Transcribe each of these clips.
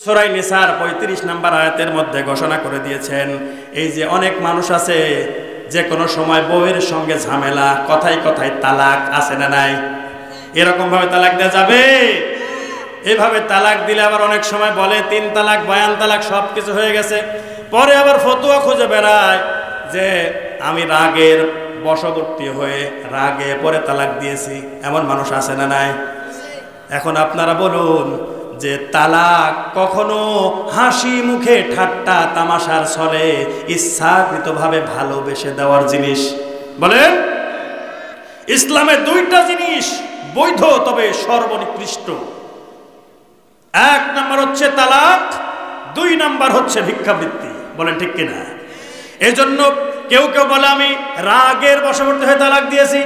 সূরা নিসার ৩৫ নম্বর আয়াতের মধ্যে ঘোষণা করে দিয়েছেন, এই যে অনেক মানুষ আছে যে কোনো সময় বউয়ের সঙ্গে ঝামেলা, কথায় কথায় তালাক, আছে না নাই? এরকম ভাবে তালাক দেওয়া যাবে? এইভাবে তালাক দিলে আবার অনেক সময় বলে ৩ তালাক, বয়ান তালাক, সব কিছু হয়ে গেছে, পরে আবার ফতোয়া খুঁজে বেড়ায় যে আমি রাগের বশবর্তী হয়ে রাগে পরে তালাক দিয়েছি। এমন মানুষ আছে না নাই? এখন আপনারা বলুন যে তালাক কখনো হাসি মুখে ঠাট্টা তামাশার ছলে ইচ্ছাকৃতভাবে ভালোবেসে দেওয়ার জিনিস? বলেন, ইসলামে 2টা জিনিস বৈধ, তবে সর্বনিকৃষ্ট। 1 নাম্বার হচ্ছে তালাক, 2 নাম্বার হচ্ছে ভিক্ষাবৃত্তি। বলেন ঠিক কিনা? এজন্য কেউ কেউ বলে আমি রাগের বশবর্তী হয়ে তালাক দিয়েছি।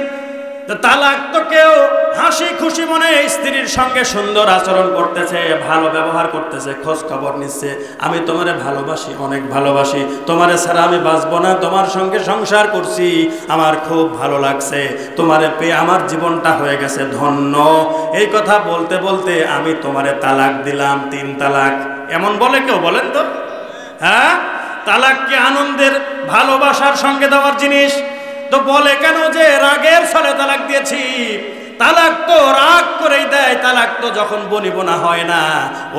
তালাক তো কেউ হাসি খুশি মনে স্ত্রীর সঙ্গে সুন্দর আচরণ করতেছে, ভালো ব্যবহার করতেছে, খোঁজ খবর নিচ্ছে, আমি তোমারে ভালোবাসি, অনেক ভালোবাসি, তোমারে ছাড়া আমি বাঁচবো না, তোমার সঙ্গে সংসার করছি, আমার খুব ভালো লাগছে, তোমারে পেয়ে আমার জীবনটা হয়ে গেছে ধন্য। এই কথা বলতে বলতে আমি তোমারে তালাক দিলাম, 3 তালাক। এমন বলে কেউ? বলেন তো। হ্যাঁ, তালাক কি আনন্দের ভালোবাসার সঙ্গে দেওয়ার জিনিস? তো বলে কেন যে রাগের ছলে তালাক দিয়েছি? তালাক তো রাগ করেই দেয়, তালাক তো যখন বনিবনা হয় না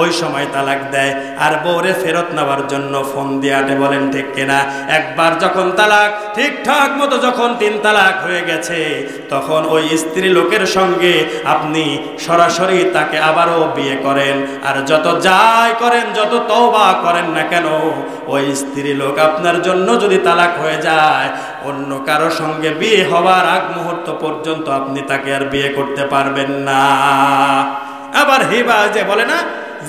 ওই সময় তালাক দেয়, আর বউরে ফেরত নেওয়ার জন্য ফোন দিয়ে আটে। বলেন ঠিক কিনা? একবার যখন তালাক ঠিকঠাক মতো যখন 3 তালাক হয়ে গেছে, তখন ওই স্ত্রী লোকের সঙ্গে আপনি সরাসরি তাকে আবারও বিয়ে করেন, আর যত যাই করেন, যত তওবা করেন না কেন, ওই স্ত্রী লোক আপনার জন্য যদি তালাক হয়ে যায়, অন্য কারো সঙ্গে বিয়ে হওয়ার আগ মুহূর্ত পর্যন্ত আপনি তাকে আর বিয়ে করতে পারবেন না। আবার হিবা যে বলে না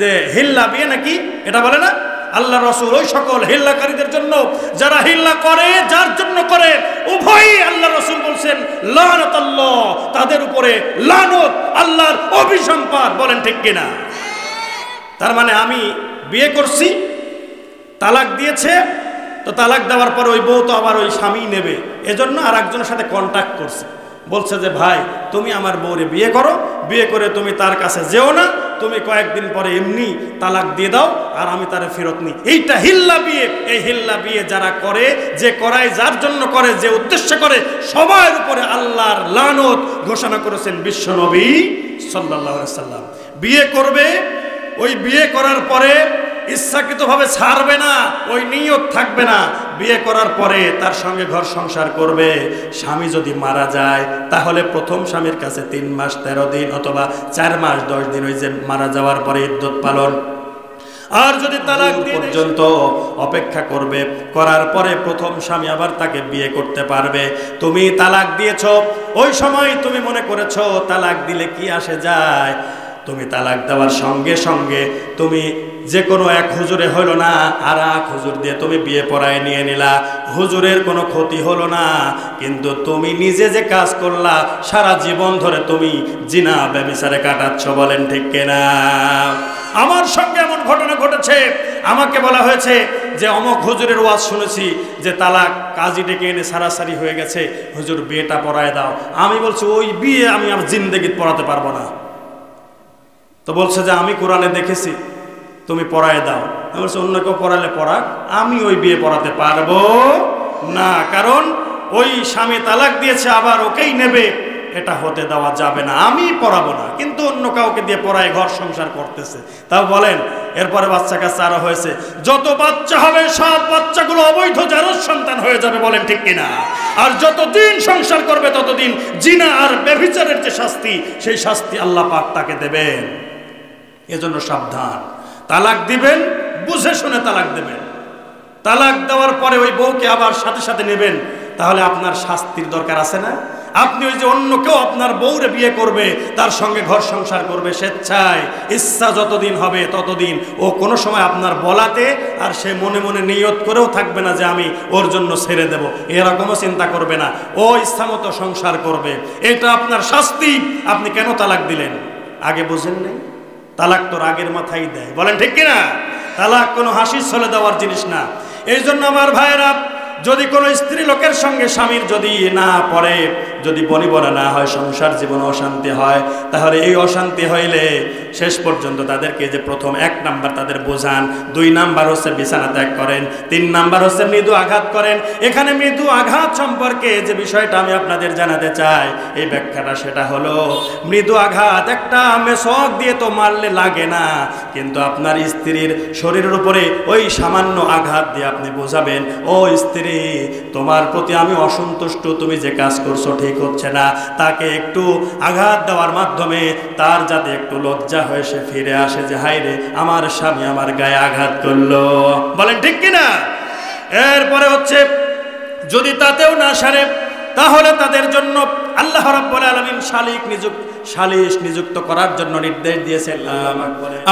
যে হিল্লা বিয়ে নাকি, এটা বলে না আল্লাহ রাসূল ওই সকল হিল্লাকারীদের জন্য, যারা হিল্লা করে, যার জন্য করে, উভয়ই আল্লাহ রাসূল বলছেন লানাতাল্লাহ, তাদের উপরে লানত, আল্লাহর অভিসম্পাত। বলেন ঠিক কিনা? তার মানে আমি বিয়ে করছি, তালাক দিয়েছে, তো তালাক দেওয়ার পর ওই বউ তো আবার ওই স্বামী নেবে, এজন্য আর একজনের সাথে কন্ট্যাক্ট করছে, বলছে যে ভাই তুমি আমার বউরে বিয়ে করো, বিয়ে করে তুমি তার কাছে যেও না, তুমি কয়েকদিন পরে এমনি তালাক দিয়ে দাও, আর আমি তারে ফেরত নিই। এইটা হিল্লা বিয়ে। এই হিল্লা বিয়ে যারা করে, যে করায়, যার জন্য করে, যে উদ্দেশ্যে করে, সবার উপরে আল্লাহর লানত ঘোষণা করেছেন বিশ্বনবী সাল্লাল্লাহু আলাইহি সাল্লাম। বিয়ে করবে, ওই বিয়ে করার পরে ইচ্ছাকৃতভাবে ছাড়বে না, ওই নিয়ত থাকবে না, বিয়ে করার পরে তার সঙ্গে ঘর সংসার করবে। স্বামী যদি মারা যায় তাহলে প্রথম স্বামীর কাছে 3 মাস 13 দিন অথবা 4 মাস 10 দিন, ওই যে মারা যাওয়ার পরে ইদ্যত পালন। আর যদি তালাক পর্যন্ত অপেক্ষা করবে, করার পরে প্রথম স্বামী আবার তাকে বিয়ে করতে পারবে। তুমি তালাক দিয়েছ, ওই সময় তুমি মনে করেছো তালাক দিলে কি আসে যায়, তুমি তালাক দেওয়ার সঙ্গে সঙ্গে তুমি যে কোনো এক হুজুরে হলো না, আর এক হুজুর দিয়ে তুমি বিয়ে পড়ায় নিয়ে নিলা, হুজুরের কোনো ক্ষতি হলো না, কিন্তু তুমি নিজে যে কাজ করলা, সারা জীবন ধরে তুমি জিনা ব্যভিচারে কাটাচ্ছ। বলেন ঠিক কিনা? আমার সঙ্গে এমন ঘটনা ঘটেছে, আমাকে বলা হয়েছে যে অমক হুজুরের ওয়াজ শুনেছি যে তালাক কাজী ডেকে এনে সারাসারি হয়ে গেছে, হুজুর বিয়েটা পড়ায় দাও। আমি বলছি ওই বিয়ে আমি আর জিন্দেগি পড়াতে পারবো না। তো বলছে যে আমি কোরআনে দেখেছি, তুমি পড়ায় দাও। আমি বলছি অন্য কেউ পড়ালে পড়াক, আমি ওই বিয়ে পড়াতে পারবো না, কারণ ওই স্বামী তালাক দিয়েছে আবার ওকেই নেবে, এটা হতে দেওয়া যাবে না, আমি পড়াবো না। কিন্তু অন্য কাউকে দিয়ে পড়ায় ঘর সংসার করতেছে। তাও বলেন, এরপরে বাচ্চা কাচ্চা আরো হয়েছে, যত বাচ্চা হবে সব বাচ্চাগুলো অবৈধ জারজ সন্তান হয়ে যাবে। বলেন ঠিক কিনা? আর যতদিন সংসার করবে ততদিন জিনা আর ব্যভিচারের যে শাস্তি, সেই শাস্তি আল্লাহ পাক তাকে দেবেন। এজন্য সাবধান, তালাক দিবেন বুঝে শুনে তালাক দেবেন। তালাক দেওয়ার পরে ওই বউকে আবার সাথে সাথে নেবেন, তাহলে আপনার শাস্তির দরকার আছে না? আপনি ওই যে অন্য কেউ আপনার বউরে বিয়ে করবে, তার সঙ্গে ঘর সংসার করবে স্বেচ্ছায়, ইচ্ছা যতদিন হবে ততদিন, ও কোনো সময় আপনার বলাতে আর সে মনে মনে নিয়ত করেও থাকবে না যে আমি ওর জন্য ছেড়ে দেব, এরকমও চিন্তা করবে না, ও ইচ্ছা মতো সংসার করবে। এটা আপনার শাস্তি। আপনি কেন তালাক দিলেন? আগে বুঝেন নাই? তালাক তো রাগের মাথায় দেয়। বলেন ঠিক কিনা? তালাক কোনো হাসির ছলে দেওয়ার জিনিস না। এই জন্য আমার ভাইয়েরা, যদি কোনো স্ত্রী লোকের সঙ্গে স্বামীর যদি না পড়ে, যদি বনিবনা না হয়, সংসার জীবন অশান্তি হয়, তাহলে এই অশান্তি হইলে শেষ পর্যন্ত তাদেরকে যে প্রথম 1 নাম্বার তাদের বোঝান, 2 নাম্বার হচ্ছে বিছানা ত্যাগ করেন, 3 নাম্বার হচ্ছে মৃদু আঘাত করেন। এখানে মৃদু আঘাত সম্পর্কে যে বিষয়টা আমি আপনাদের জানাতে চাই, এই ব্যাখ্যাটা সেটা হলো, মৃদু আঘাত একটা মেশক দিয়ে তো মারলে লাগে না, কিন্তু আপনার স্ত্রীর শরীরের উপরে ওই সামান্য আঘাত দিয়ে আপনি বোঝাবেন, ও স্ত্রী, তোমার প্রতি আমি অসন্তুষ্ট, তুমি যে কাজ করছো ঠিক হচ্ছে না। তাকে একটু আঘাত দেওয়ার মাধ্যমে তার যাতে একটু লজ্জা হয়ে সে ফিরে আসে যে হায় রে, আমার স্বামী আমার গায়ে আঘাত করলো। বলেন ঠিক কিনা? এরপরে হচ্ছে যদি তাতেও না সারে, তাহলে তাদের জন্য আল্লাহ রাব্বুল আলামিন সালিশ নিযুক্ত করার জন্য নির্দেশ দিয়েছেন।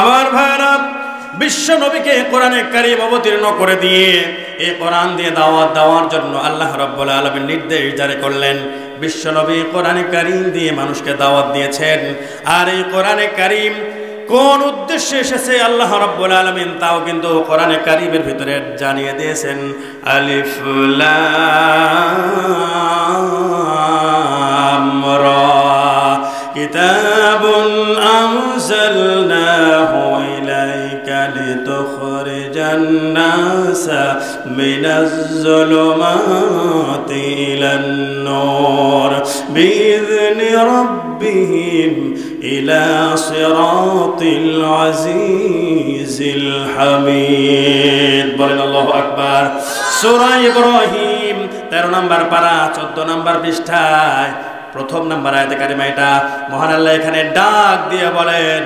আমার ভাইরা, বিশ্ব নবীকে কোরআনে কারীম অবতীর্ণ করে দিয়ে এই কোরআন দিয়ে দাওয়াত দেওয়ার জন্য আল্লাহ রাব্বুল আলামিন নির্দেশ জারি করলেন। বিশ্ব নবী কোরআনে কারীম দিয়ে মানুষকে দাওয়াত দিয়েছেন। আর এই কোরআনে কারীম কোন উদ্দেশ্যে এসেছে আল্লাহ রাব্বুল আলামিন তাও কিন্তু কোরআনে কারীমের ভিতরে জানিয়ে দিয়েছেন। আলিফ লাম রা কিতাবুন আনজালনাহু ইলাইকা লিতুখরিজান নাসা মিনাজ যুলুমাতি ইলান নূর বিইذনি রাব্বিহিম ইলা সিরাতিল আজিজিল হামিদ। বলেন আল্লাহু আকবার। সূরা ইব্রাহিম 13 নম্বর পারা 14 নম্বর পৃষ্ঠায় 1 নম্বর আয়াতে কারিমা এটা। মহান আল্লাহ এখানে ডাক দিয়ে বলেন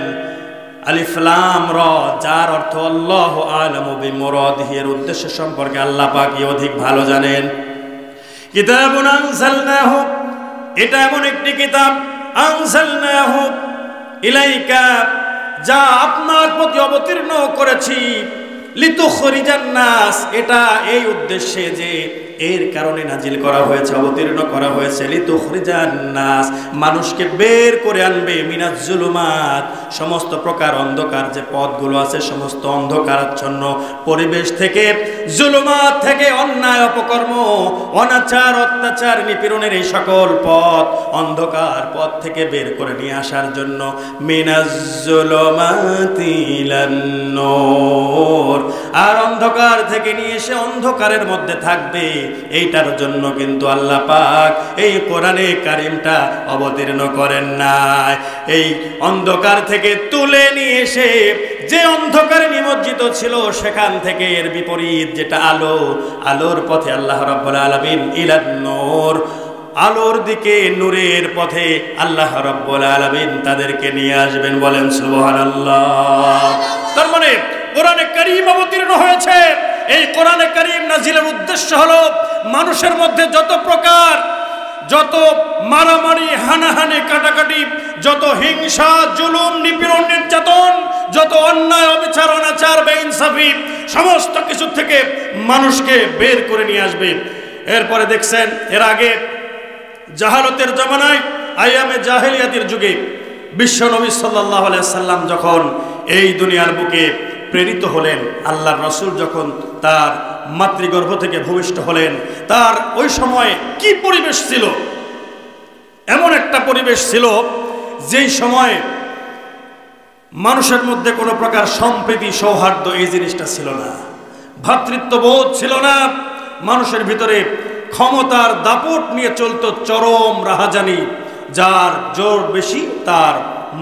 আলিফ লাম রা, যার অর্থ আল্লাহু আ'লামু বিমুরাদিহি, এর উদ্দেশ্য সম্পর্কে আল্লাহ পাকই অধিক ভালো জানেন। কিতাবুন আনজালনাহু, এটা এমন একটি কিতাব, আনজালনাহু ইলাইকা, যা আপনার প্রতি অবতীর্ণ করেছি, লিতুখরিজান নাস, এটা এই উদ্দেশ্যে যে এর কারণে নাজিল করা হয়েছে, অবতীর্ণ করা হয়েছে, লিতুখরিজান নাস, মানুষকে বের করে আনবে, মিনাজ জুলুমাত, সমস্ত প্রকার অন্ধকার যে পথগুলো আছে, সমস্ত অন্ধকারাচ্ছন্ন পরিবেশ থেকে, জুলুমাত থেকে, অন্যায় অপকর্ম অনাচার অত্যাচার নিপীড়নের এই সকল পথ, অন্ধকার পথ থেকে বের করে নিয়ে আসার জন্য, মিনাজ জুলুমাতি ইলান নূর, আর অন্ধকার থেকে নিয়ে এসে অন্ধকারের মধ্যে থাকবে, এইটার জন্য কিন্তু আল্লাহ পাক এই কোরআনে কারীমটা অবতীর্ণ করেন নাই। এই অন্ধকার থেকে তুলে নিয়ে এসে যে অন্ধকারে নিমজ্জিত ছিল সেখান থেকে এর বিপরীত যেটা আলো, আলোর পথে আল্লাহ রাব্বুল আলামিন ইলান নূর, আলোর দিকে, নূরের পথে আল্লাহ রাব্বুল আলামিন তাদেরকে নিয়ে আসবেন। বলেন সুবহানাল্লাহ। তার মানে কোরআনে কারীম অবতীর্ণ হয়েছে, এই কোরআনে কারীম নাজিলের উদ্দেশ্য হলো মানুষের মধ্যে যত মারামারি, হানাহানি, কাটাকাটি, যত হিংসা, জুলুম, নিপীড়ন, নির্যাতন, যত অন্যায়, অবিচার, অনাচার, বেইনসাফি, সমস্ত কিছু থেকে মানুষকে বের করে নিয়ে আসবে। এরপরে দেখছেন, এর আগে জাহালতের জামানায়, আইয়ামে জাহেলিয়াতের যুগে বিশ্ব নবী সাল্লাল্লাহু আলাইহি সাল্লাম যখন এই দুনিয়ার বুকে প্রেরিত হলেন, আল্লাহর রাসূল যখন তার মাতৃগর্ভ থেকে ভূমিষ্ঠ হলেন, তার ওই সময় কি পরিবেশ ছিল? এমন একটা পরিবেশ ছিল যেই সময় মানুষের মধ্যে কোনো প্রকার সম্প্রীতি, সৌহার্দ্য এই জিনিসটা ছিল না, ভ্রাতৃত্ববোধ ছিল না, মানুষের ভিতরে ক্ষমতার দাপট নিয়ে চলতো চরম রাহাজানি, যার জোর বেশি তার,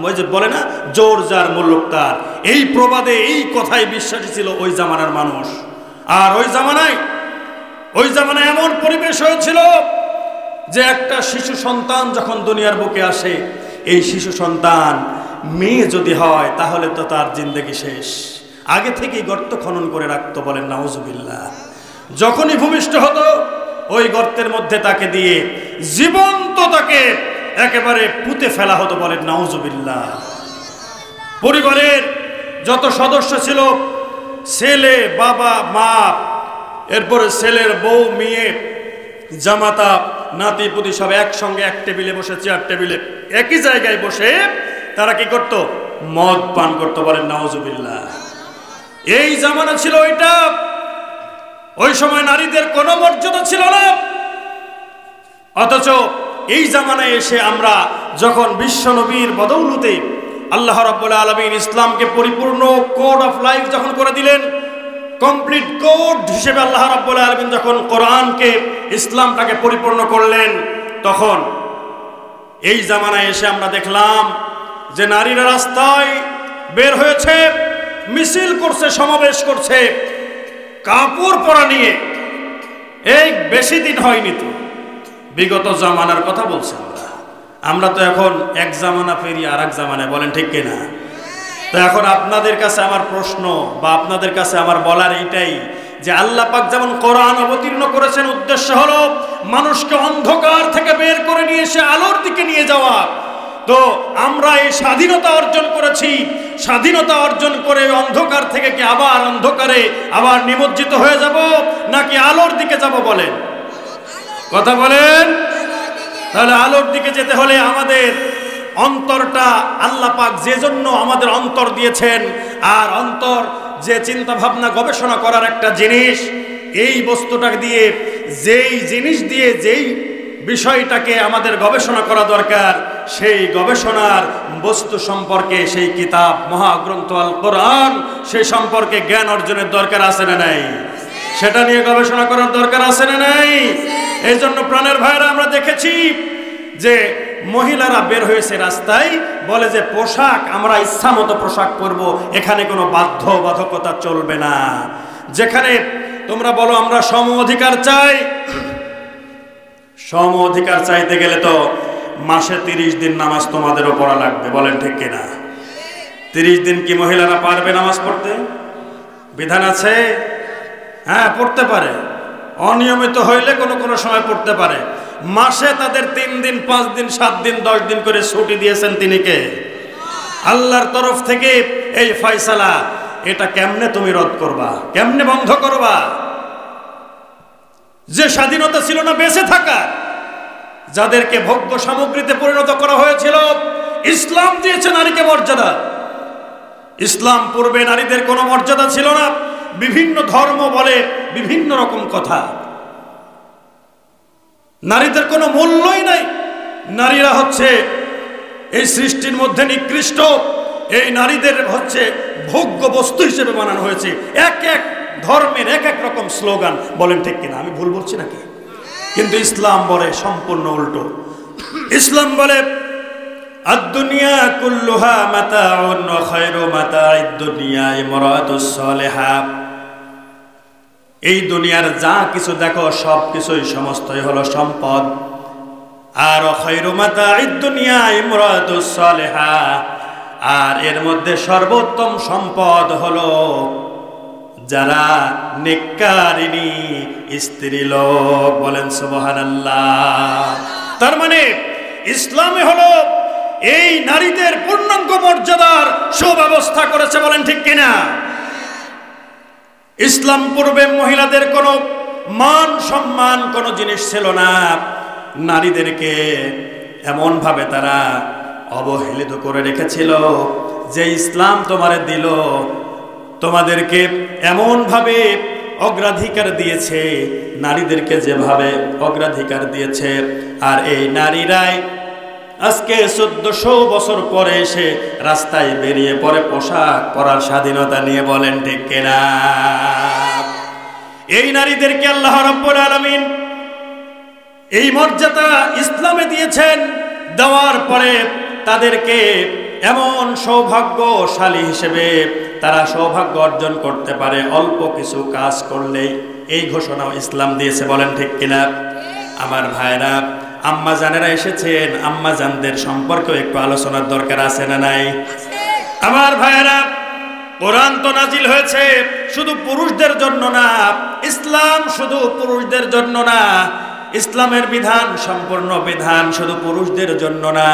ওই যে বলে না, জোর যার মুল্লুক তার, এই প্রবাদে, এই কথায় বিশ্বাসী ছিল ওই জামানার মানুষ। আর ওই জামানায় এমন পরিবেশ হয়েছিল যে একটা শিশু সন্তান যখন দুনিয়ার বুকে আসে, এই শিশু সন্তান মেয়ে যদি হয় তাহলে তো তার জিন্দেগি শেষ। আগে থেকেই গর্ত খনন করে রাখতো, বলেন নাউজুবিল্লাহ। যখনই ভূমিষ্ঠ হতো ওই গর্তের মধ্যে তাকে দিয়ে জীবন্ত তাকে একেবারে পুঁতে ফেলা হতো, বলেন নাউজুবিল্লাহ। পরিবারের যত সদস্য ছিল, ছেলে, বাবা, মা, এরপরে ছেলের বউ, মেয়ে, জামাতা, নাতি পুতি সব একসঙ্গে এক টেবিলে বসে, চেয়ার টেবিলে একই জায়গায় বসে তারা কি করত? মদ পান করত, বলেন নাউজুবিল্লাহ। এই জামানা ছিল ওইটা। ওই সময় নারীদের কোনো মর্যাদা ছিল না, অথচ এই জামানায় এসে আমরা যখন বিশ্বনবীর বদৌলতে আল্লাহ রাব্বুল আলামিন ইসলামকে পরিপূর্ণ কোড অফ লাইফ যখন করে দিলেন, কমপ্লিট কোড হিসেবে আল্লাহ রাব্বুল আলামিন যখন কোরআনকে ইসলামটাকে পরিপূর্ণ করলেন, তখন এই জামানায় এসে আমরা দেখলাম যে নারীরা রাস্তায় বের হয়েছে, মিছিল করছে, সমাবেশ করছে, কাপড় পরা নিয়ে। এই বেশি দিন হয়নি তো, বিগত জামানার কথা বলছি আমরা তো এখন এক জামানা পেরিয়ে আর এক জামানায়, বলেন ঠিক কিনা? তো এখন আপনাদের কাছে আমার প্রশ্ন বা আপনাদের কাছে আমার বলার এইটাই যে আল্লাহ পাক যেমন কোরআন অবতীর্ণ করেছেন, উদ্দেশ্য হলো মানুষকে অন্ধকার থেকে বের করে নিয়ে এসে আলোর দিকে নিয়ে যাওয়া। তো আমরা এই স্বাধীনতা অর্জন করেছি, স্বাধীনতা অর্জন করে অন্ধকার থেকে কি আবার অন্ধকারে আবার নিমজ্জিত হয়ে যাব, নাকি আলোর দিকে যাব? বলেন, কথা বলেন। তাহলে আলোর দিকে যেতে হলে আমাদের অন্তরটা আল্লাহ পাক যে জন্য আমাদের অন্তর দিয়েছেন, আর অন্তর যে চিন্তা ভাবনা গবেষণা করার একটা জিনিস, এই বস্তুটা দিয়ে যেই জিনিস দিয়ে যেই বিষয়টাকে আমাদের গবেষণা করা দরকার, সেই গবেষণার বস্তু সম্পর্কে সেই কিতাব মহাগ্রন্থ আল কোরআন, সেই সম্পর্কে জ্ঞান অর্জনের দরকার আছে না নাই? সেটা নিয়ে গবেষণা করার দরকার আছে না নাই? এই জন্য প্রাণের ভাইরা আমরা দেখেছি যে মহিলারা বের হয়েছে রাস্তায়, বলে যে পোশাক আমরা ইচ্ছা মতো পোশাক পরব, এখানে কোনো বাধ্যবাধকতা চলবে না। যেখানে তোমরা বলো আমরা সম অধিকার চাই, সম অধিকার চাইতে গেলে তো মাসে 30 দিন নামাজ তোমাদেরও পড়া লাগবে, বলেন ঠিক কিনা? 30 দিন কি মহিলারা পারবে নামাজ পড়তে? বিধান আছে? হ্যাঁ, পড়তে পারে, অনিয়মিত হইলে কোনো কোনো সময় পড়তে পারে। মাসে তাদের 3 দিন, 5 দিন, 7 দিন, 10 দিন করে ছুটি দিয়েছেন তিনি কে? আল্লাহর তরফ থেকে এই ফয়সালা। এটা কেমনে তুমি রদ করবা, কেমনে বন্ধ করবা? যে স্বাধীনতা ছিল না বেঁচে থাকা, যাদেরকে ভোগ্য সামগ্রীতে পরিণত করা হয়েছিল, ইসলাম দিয়েছে নারীকে মর্যাদা। ইসলাম পূর্বে নারীদের কোনো মর্যাদা ছিল না, বিভিন্ন ধর্ম বলে বিভিন্ন রকম কথা, নারীদের কোনো মূল্যই নাই। নারীরা হচ্ছে এই সৃষ্টির মধ্যে নিকৃষ্ট, এই নারীদের হচ্ছে ভোগ্য বস্তু হিসেবে বানানো হয়েছে। এক এক ধর্মের এক এক রকম স্লোগান, বলেন ঠিক কিনা? আমি ভুল বলছি নাকি? কিন্তু ইসলাম বলে সম্পূর্ণ উল্টো। ইসলাম বলে আদ-দুনিয়া কুল্লুহা মাতাউন ওয়া খায়রু মাতা'id দুনিয়া ইমরাতুস সালিহা। এই দুনিয়ার যা কিছু দেখো সব কিছুই সমস্তই হলো সম্পদ। আর খায়রু মাতা'id দুনিয়া ইমরাতুস সালিহা, আর এর মধ্যে সর্বোত্তম সম্পদ হলো যারা নেককারিনী স্ত্রী লোক, বলেন সুবহানাল্লাহ। তার মানে ইসলামে হলো এই নারীদের পূর্ণাঙ্গ মর্যাদার সুব্যবস্থা করেছে, বলেন ঠিক কিনা? ইসলাম পূর্বে মহিলাদের কোনো মান সম্মান কোনো জিনিস ছিল না। নারীদেরকে এমন ভাবে তারা অবহেলিত করে রেখেছিল যে ইসলাম তোমারে দিল, তোমাদেরকে এমন ভাবে অগ্রাধিকার দিয়েছে, নারীদেরকে যেভাবে অগ্রাধিকার দিয়েছে, আর এই নারীরাই আজকে 1400 বছর পরে এসে রাস্তায় বেরিয়ে পড়ে পোশাক পরার স্বাধীনতা নিয়ে, বলেন ঠিক কিনা? এই নারীদেরকে আল্লাহ রাব্বুল আলামিন এই মর্যাদা ইসলামে দিয়েছেন। দেওয়ার পরে তাদেরকে এমন সৌভাগ্যশালী হিসেবে তারা সৌভাগ্য অর্জন করতে পারে অল্প কিছু কাজ করলেই, এই ঘোষণাও ইসলাম দিয়েছে, বলেন ঠিক কিনা? আমার ভাইরা, আম্মা জানেরা এসেছেন, আম্মা জানদের সম্পর্কেও একটু আলোচনার দরকার আছে না নাই? আমার ভাইরা, কোরআন তো নাজিল হয়েছে শুধু পুরুষদের জন্য না, ইসলাম শুধু পুরুষদের জন্য না, ইসলামের বিধান সম্পূর্ণ বিধান শুধু পুরুষদের জন্য না,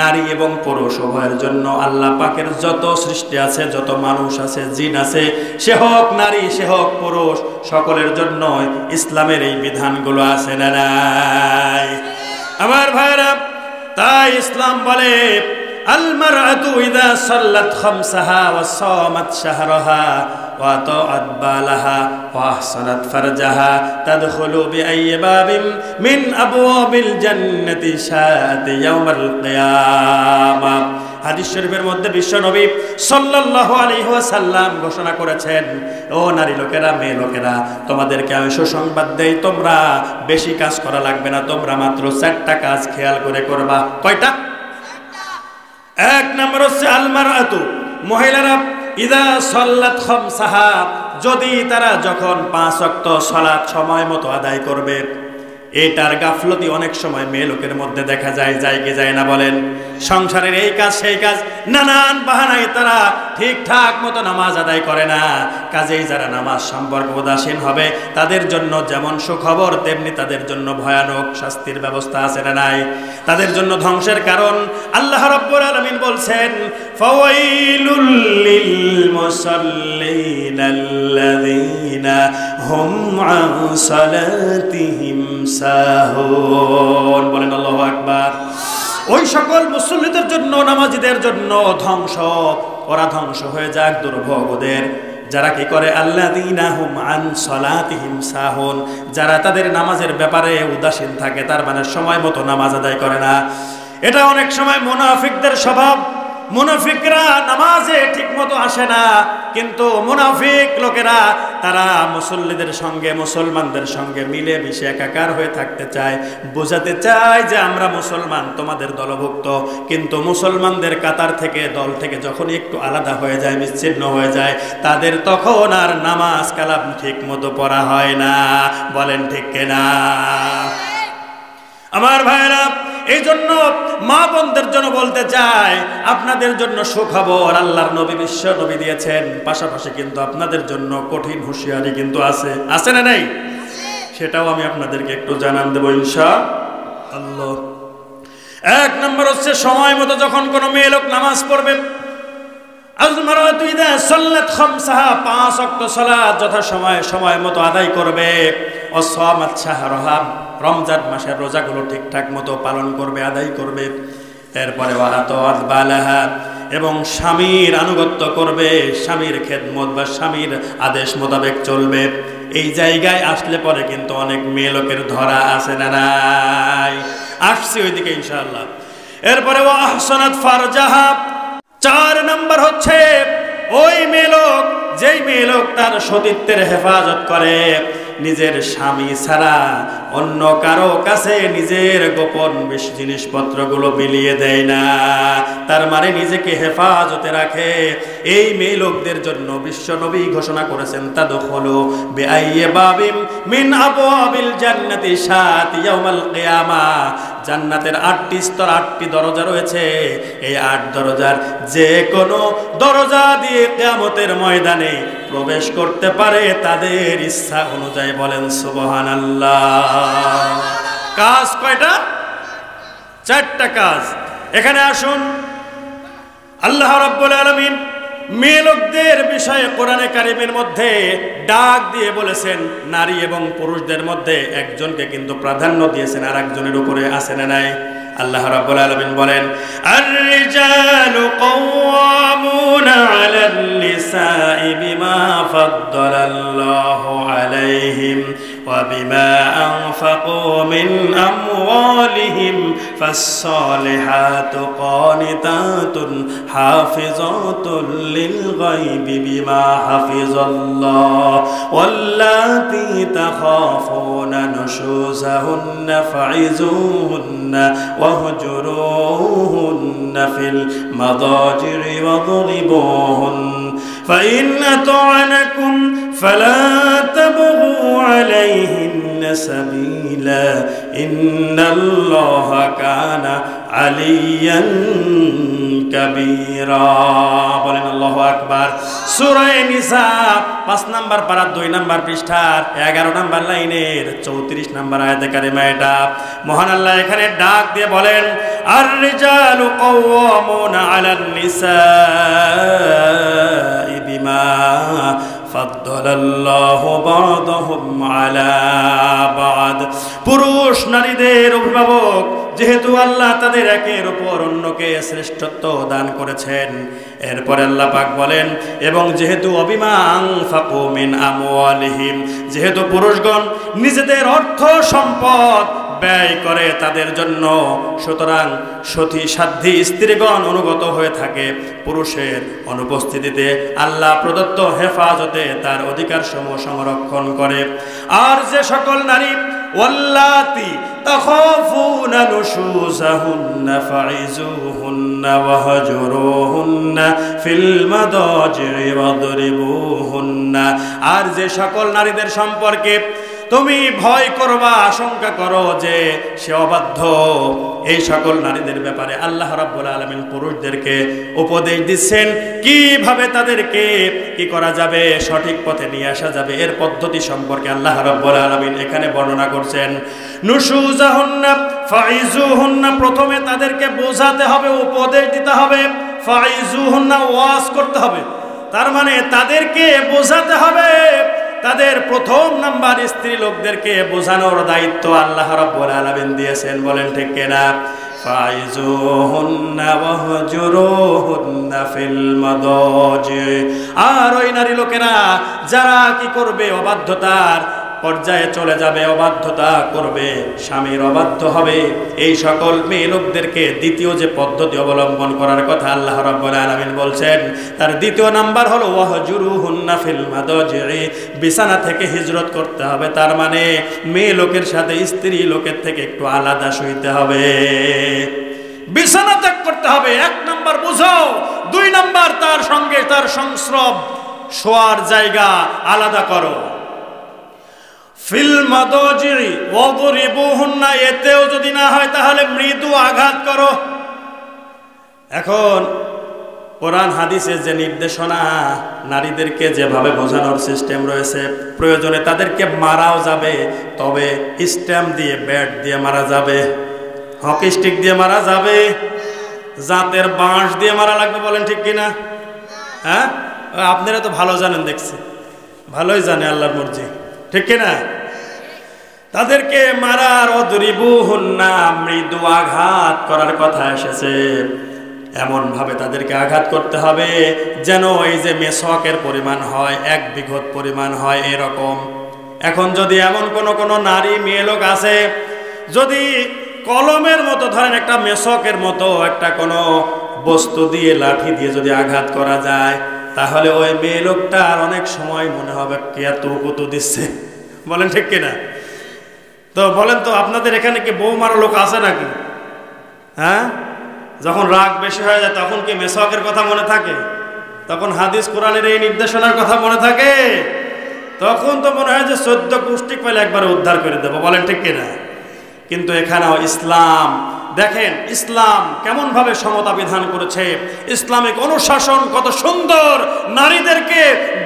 নারী এবং পুরুষ উভয়ের জন্য। আল্লাহ পাকের যত সৃষ্টি আছে, যত মানুষ আছে, জিন আছে, সে হোক নারী সে হোক পুরুষ, সকলের জন্য ইসলামের এই বিধানগুলো আছে না নাই? আমার ভাইরা, তাই ইসলাম বলে আল মারআতু ইযা সাল্লাত খামসাহা ওয়া সামাত শাহরাহা ওয়া তাআত বালাহা ওয়া আহসানাত ফারজাহা তাদখুলু বিআইয়ি বাবিন মিন আবওয়াবিল জান্নাতি শাআতি ইয়াউমাল কিয়ামা। হাদিস শরীফের মধ্যে বিশ্বনবী সাল্লাল্লাহু আলাইহি ওয়াসাল্লাম ঘোষণা করেছেন, ও নারী লোকেরা, মেয়ে লোকেরা, তোমাদেরকে আমি সুসংবাদ দেই, তোমরা বেশি কাজ করা লাগবে না, তোমরা মাত্র 4টা কাজ খেয়াল করে করবা। কয়টা? 1 নম্বর হচ্ছে আল মারআতু, মহিলারা ইদা সাল্লাত খামসাহা, যদি তারা যখন 5 ওয়াক্ত সালাত সময় মতো আদায় করবে। এটার গাফলতি অনেক সময় মেয়ে লোকের মধ্যে দেখা যায়, যায় কি যায় না বলেন? সংসারের এই কাজ সেই কাজ, নানান বাহানায় তারা ঠিকঠাক মতো নামাজ আদায় করে না। কাজেই যারা নামাজ সম্পর্কে উদাসীন হবে তাদের জন্য যেমন সুখবর তেমনি তাদের জন্য ভয়ানক শাস্তির ব্যবস্থা আছে না নাই? তাদের জন্য ধ্বংসের কারণ। আল্লাহ রাব্বুল আলামিন বলছেন, ফাওয়াইলুল লিল মুসাল্লিন আল্লাযীনা হুম আন সালাতিহিম সাহুন। বলেন আল্লাহু আকবার। ওই সকল মুসল্লিদের জন্য, নামাজীদের জন্য ধ্বংস, ওরা ধ্বংস হয়ে যাক, দুর্ভোগ ওদের, যারা কি করে আল্লাযীনা হুম আন সালাতিহিম সাহুন, যারা তাদের নামাজের ব্যাপারে উদাসীন থাকে, তার মানে সময় মতো নামাজ আদায় করে না। এটা অনেক সময় মুনাফিকদের স্বভাব। মুনাফিকরা নামাজে ঠিকমতো আসে না, কিন্তু মুনাফিক লোকেরা তারা মুসল্লিদের সঙ্গে, মুসলমানদের সঙ্গে মিলে মিশে একাকার হয়ে থাকতে চায়, বোঝাতে চায় যে আমরা মুসলমান, তোমাদের দলভুক্ত। কিন্তু মুসলমানদের কাতার থেকে, দল থেকে যখন একটু আলাদা হয়ে যায়, বিচ্ছিন্ন হয়ে যায়, তাদের তখন আর নামাজ কালাম ঠিক মতো পড়া হয় না। বলেন ঠিক কিনা? আমার ভাইরা, এই জন্য মা বোনদের জন্য বলতে চাই, আপনাদের জন্য সুখবর আল্লাহর নবী, বিশ্ব নবী দিয়েছেন। পাশাপাশি কিন্তু আপনাদের জন্য কঠিন হুঁশিয়ারি কিন্তু আছে। আছে না নাই? সেটাও আমি আপনাদেরকে একটু জানান দেব ইনশাআল্লাহ। 1 নম্বর হচ্ছে সময় মতো যখন কোনো মেয়ে লোক নামাজ পড়বে, আল মারআতু ইযা সাল্লাত খামসাহা, 5 ওয়াক্ত সালাত যথাসময়ে সময় মতো আদায় করবে। ও সামাত শাহরাহা, রমজান মাসের রোজাগুলো ঠিকঠাক মতো পালন করবে, আদায় করবে। এরপরে ওয়া আতাত বালাহা, এবং স্বামীর আনুগত্য করবে, স্বামীর খেদমত বা স্বামীর আদেশ মোতাবেক চলবে। এই জায়গায় আসলে পরে কিন্তু অনেক মেয়ে লোকের ধরা আছে না নাই? আসছি ওইদিকে ইনশাআল্লাহ। এরপরে ওয়া আহসানাত ফারজাহা, 4 নম্বর হচ্ছে ওই মেয়ে লোক, যেই মেয়ে লোক তার সতীত্বের হেফাজত করে, নিজের স্বামী ছাড়া অন্য কারো কাছে নিজের গোপন জিনিসপত্রগুলো বিলিয়ে দেয় না, তার মানে নিজেকে হেফাজতে রাখে। এই মেয়ে লোকদের জন্য বিশ্ব নবী ঘোষণা করেছেন, তাদখুলু বিআইয়ি বাবিন মিন আবওয়াবিল জান্নাতি শাআতি ইয়াউমাল কিয়ামা। জান্নাতের 8টি স্তর, 8টি দরজা রয়েছে। এই 8 দরজার যে কোনো দরজা দিয়ে কিয়ামতের ময়দানে প্রবেশ করতে পারে তাদের ইচ্ছা অনুযায়ী। বলেন সুবহানাল্লাহ। কাজ কয়টা? 4টা কাজ। এখানে আসুন, আল্লাহ রাব্বুল আলামিন মেয়ে লোকদের বিষয়ে কোরআনে কারিমের মধ্যে ডাক দিয়ে বলেছেন, নারী এবং পুরুষদের মধ্যে একজনকে কিন্তু প্রাধান্য দিয়েছেন আর একজনের উপরে আছে না নাই? আল্লাহ রাব্বুল আলামিন বলেন, আর-রিজালু কাওয়ামুনা আলান নিসাই বিমা ফাদ্দালাল্লাহু আলাইহিম ওয়া বিমা আনফাকু মিন আমওয়ালিহিম ফাস-সালিহাতু কানিতাতুন হাফিজাতুন লিল গায়বি বিমা হাফিজাল্লাহ ওয়াল্লাতী তাখাফুনা নুশুজাহুন্না ফাইজুহুন্না واهجروهن في المضاجع واضربوهن فإن أطعنكم فلا تبغوا عليهن سبيلا إن الله كان عليا كبيرا। বলেন আল্লাহু আকবার। সূরা নিসা 5 নম্বর পারা 2 নম্বর পৃষ্ঠার 11 নম্বর লাইনের 34 নম্বর আয়াতে কারিমা। এটা মহান আল্লাহ এখানে ডাক দিয়ে বলেন, আর-রিজালু কাওয়ামুনা আলান নিসাই বিমা ফাদ্দালাল্লাহু বা'দাহুম আলা বা'দ। পুরুষ নারীদের অভিভাবক যেহেতু আল্লাহ তাদের একের উপর অন্যকে শ্রেষ্ঠত্ব দান করেছেন, এরপরে আল্লাহ পাক বলেন এবং যেহেতু অবিমা আনফাকু মিন আমওয়ালিহিম, যেহেতু পুরুষগণ নিজেদের অর্থ সম্পদ ব্যয় করে তাদের জন্য, সুতরাং সতী সাধ্যী স্ত্রীগণ অনুগত হয়ে থাকে পুরুষের অনুপস্থিতিতে, আল্লাহ প্রদত্ত হেফাজতে তার অধিকার সমূহ সংরক্ষণ করে। আর যে সকল নারী ওয়াল্লাতি তাখাফুনা নুশুজাহুন্না ফাইজুহুন্না ওয়াহজুরুহুন্না ফিল মাদাজি'i ওয়াদরিবুহুন্না, আর যে সকল নারীদের সম্পর্কে তুমি ভয় করবা, আশঙ্কা করো যে সে অবাধ্য, এই সকল নারীদের ব্যাপারে আল্লাহ রাব্বুল আলামিন পুরুষদেরকে উপদেশ দিচ্ছেন কিভাবে তাদেরকে কি করা যাবে, সঠিক পথে নিয়ে আসা যাবে, এর পদ্ধতি সম্পর্কে আল্লাহ রাব্বুল আলামিন এখানে বর্ণনা করছেন। নুশুজাহুন্না ফাইজুহুন্না, প্রথমে তাদেরকে বোঝাতে হবে, উপদেশ দিতে হবে। ফাইজুহুন্না, ওয়াজ করতে হবে, তার মানে তাদেরকে বোঝাতে হবে। তাদের প্রথম নাম্বার স্ত্রী লোকদেরকে বোঝানোর দায়িত্ব আল্লাহ রাব্বুল আলামিন দিয়েছেন, বলেন ঠিক কিনা? ফাইজুহুন্না ওয়াহজুরুহুন্না ফিল মাদাজি, আর ওই নারী লোকেরা যারা কি করবে, অবাধ্যতার পর্যায়ে চলে যাবে, অবাধ্যতা করবে, স্বামীর অবাধ্য হবে, এই সকল মেয়ে লোকদেরকে দ্বিতীয় যে পদ্ধতি অবলম্বন করার কথা আল্লাহ রাব্বুল আলামিন বলছেন, তার দ্বিতীয় নাম্বার হলো ওয়াহজুরুহুন্না ফিল মাদাজি, বিছানা থেকে হিজরত করতে হবে, তার মানে মেয়ে লোকের সাথে স্ত্রী লোকের থেকে একটু আলাদা শুইতে হবে, বিছানা ত্যাগ করতে হবে। এক নাম্বার বুঝাও, দুই নাম্বার তার সঙ্গে তার সংস্রব শোয়ার জায়গা আলাদা করো। ফিল মাদাজি'i ওয়াদরিবুহুন্না, এতেও যদি না হয় তাহলে মৃদু আঘাত করো। এখন কোরআন হাদিসের যে নির্দেশনা, নারীদেরকে যেভাবে বোঝানোর সিস্টেম রয়েছে, প্রয়োজনে তাদেরকে মারাও যাবে, তবে স্ট্যাম্প দিয়ে, ব্যাট দিয়ে মারা যাবে, হকি স্টিক দিয়ে মারা যাবে, জাতের বাঁশ দিয়ে মারা লাগবে, বলেন ঠিক কিনা? হ্যাঁ, আপনারা তো ভালো জানেন, দেখছি ভালোই জানে আল্লাহর মর্জি, ঠিক কিনা? তাদেরকে মারার, ওয়াদরিবুহুন্না, মৃদু আঘাত করার কথা এসেছে। এমন ভাবে তাদেরকে আঘাত করতে হবে যেন এই যে মেসওয়াকের পরিমাণ হয়, 1 বিঘত পরিমাণ হয়, এরকম। এখন যদি এমন কোনো নারী মেয়ে লোক আছে, যদি কলমের মতো, ধরেন একটা মেসওয়াকের মতো একটা কোনো বস্তু দিয়ে, লাঠি দিয়ে যদি আঘাত করা যায়, তাহলে ওই মেয়ে লোকটার অনেক সময় মনে হবে কে এত কুতু দিচ্ছে, বলেন ঠিক কিনা? তো বলেন তো, আপনাদের এখানে কি বউ মারা লোক আছে নাকি? হ্যাঁ, যখন রাগ বেশি হয়ে যায় তখন কি মেসওয়াকের কথা মনে থাকে? তখন হাদিস কোরআনের এই নির্দেশনার কথা মনে থাকে? তখন তো মনে হয় যে 14 কুষ্টি পেলে একবারে উদ্ধার করে দেবো, বলেন ঠিক কিনা? কিন্তু এখানেও ইসলাম, দেখেন ইসলাম কেমন ভাবে সমতা বিধান করেছে, ইসলামিক অনুশাসন কত সুন্দর। নারীদেরকে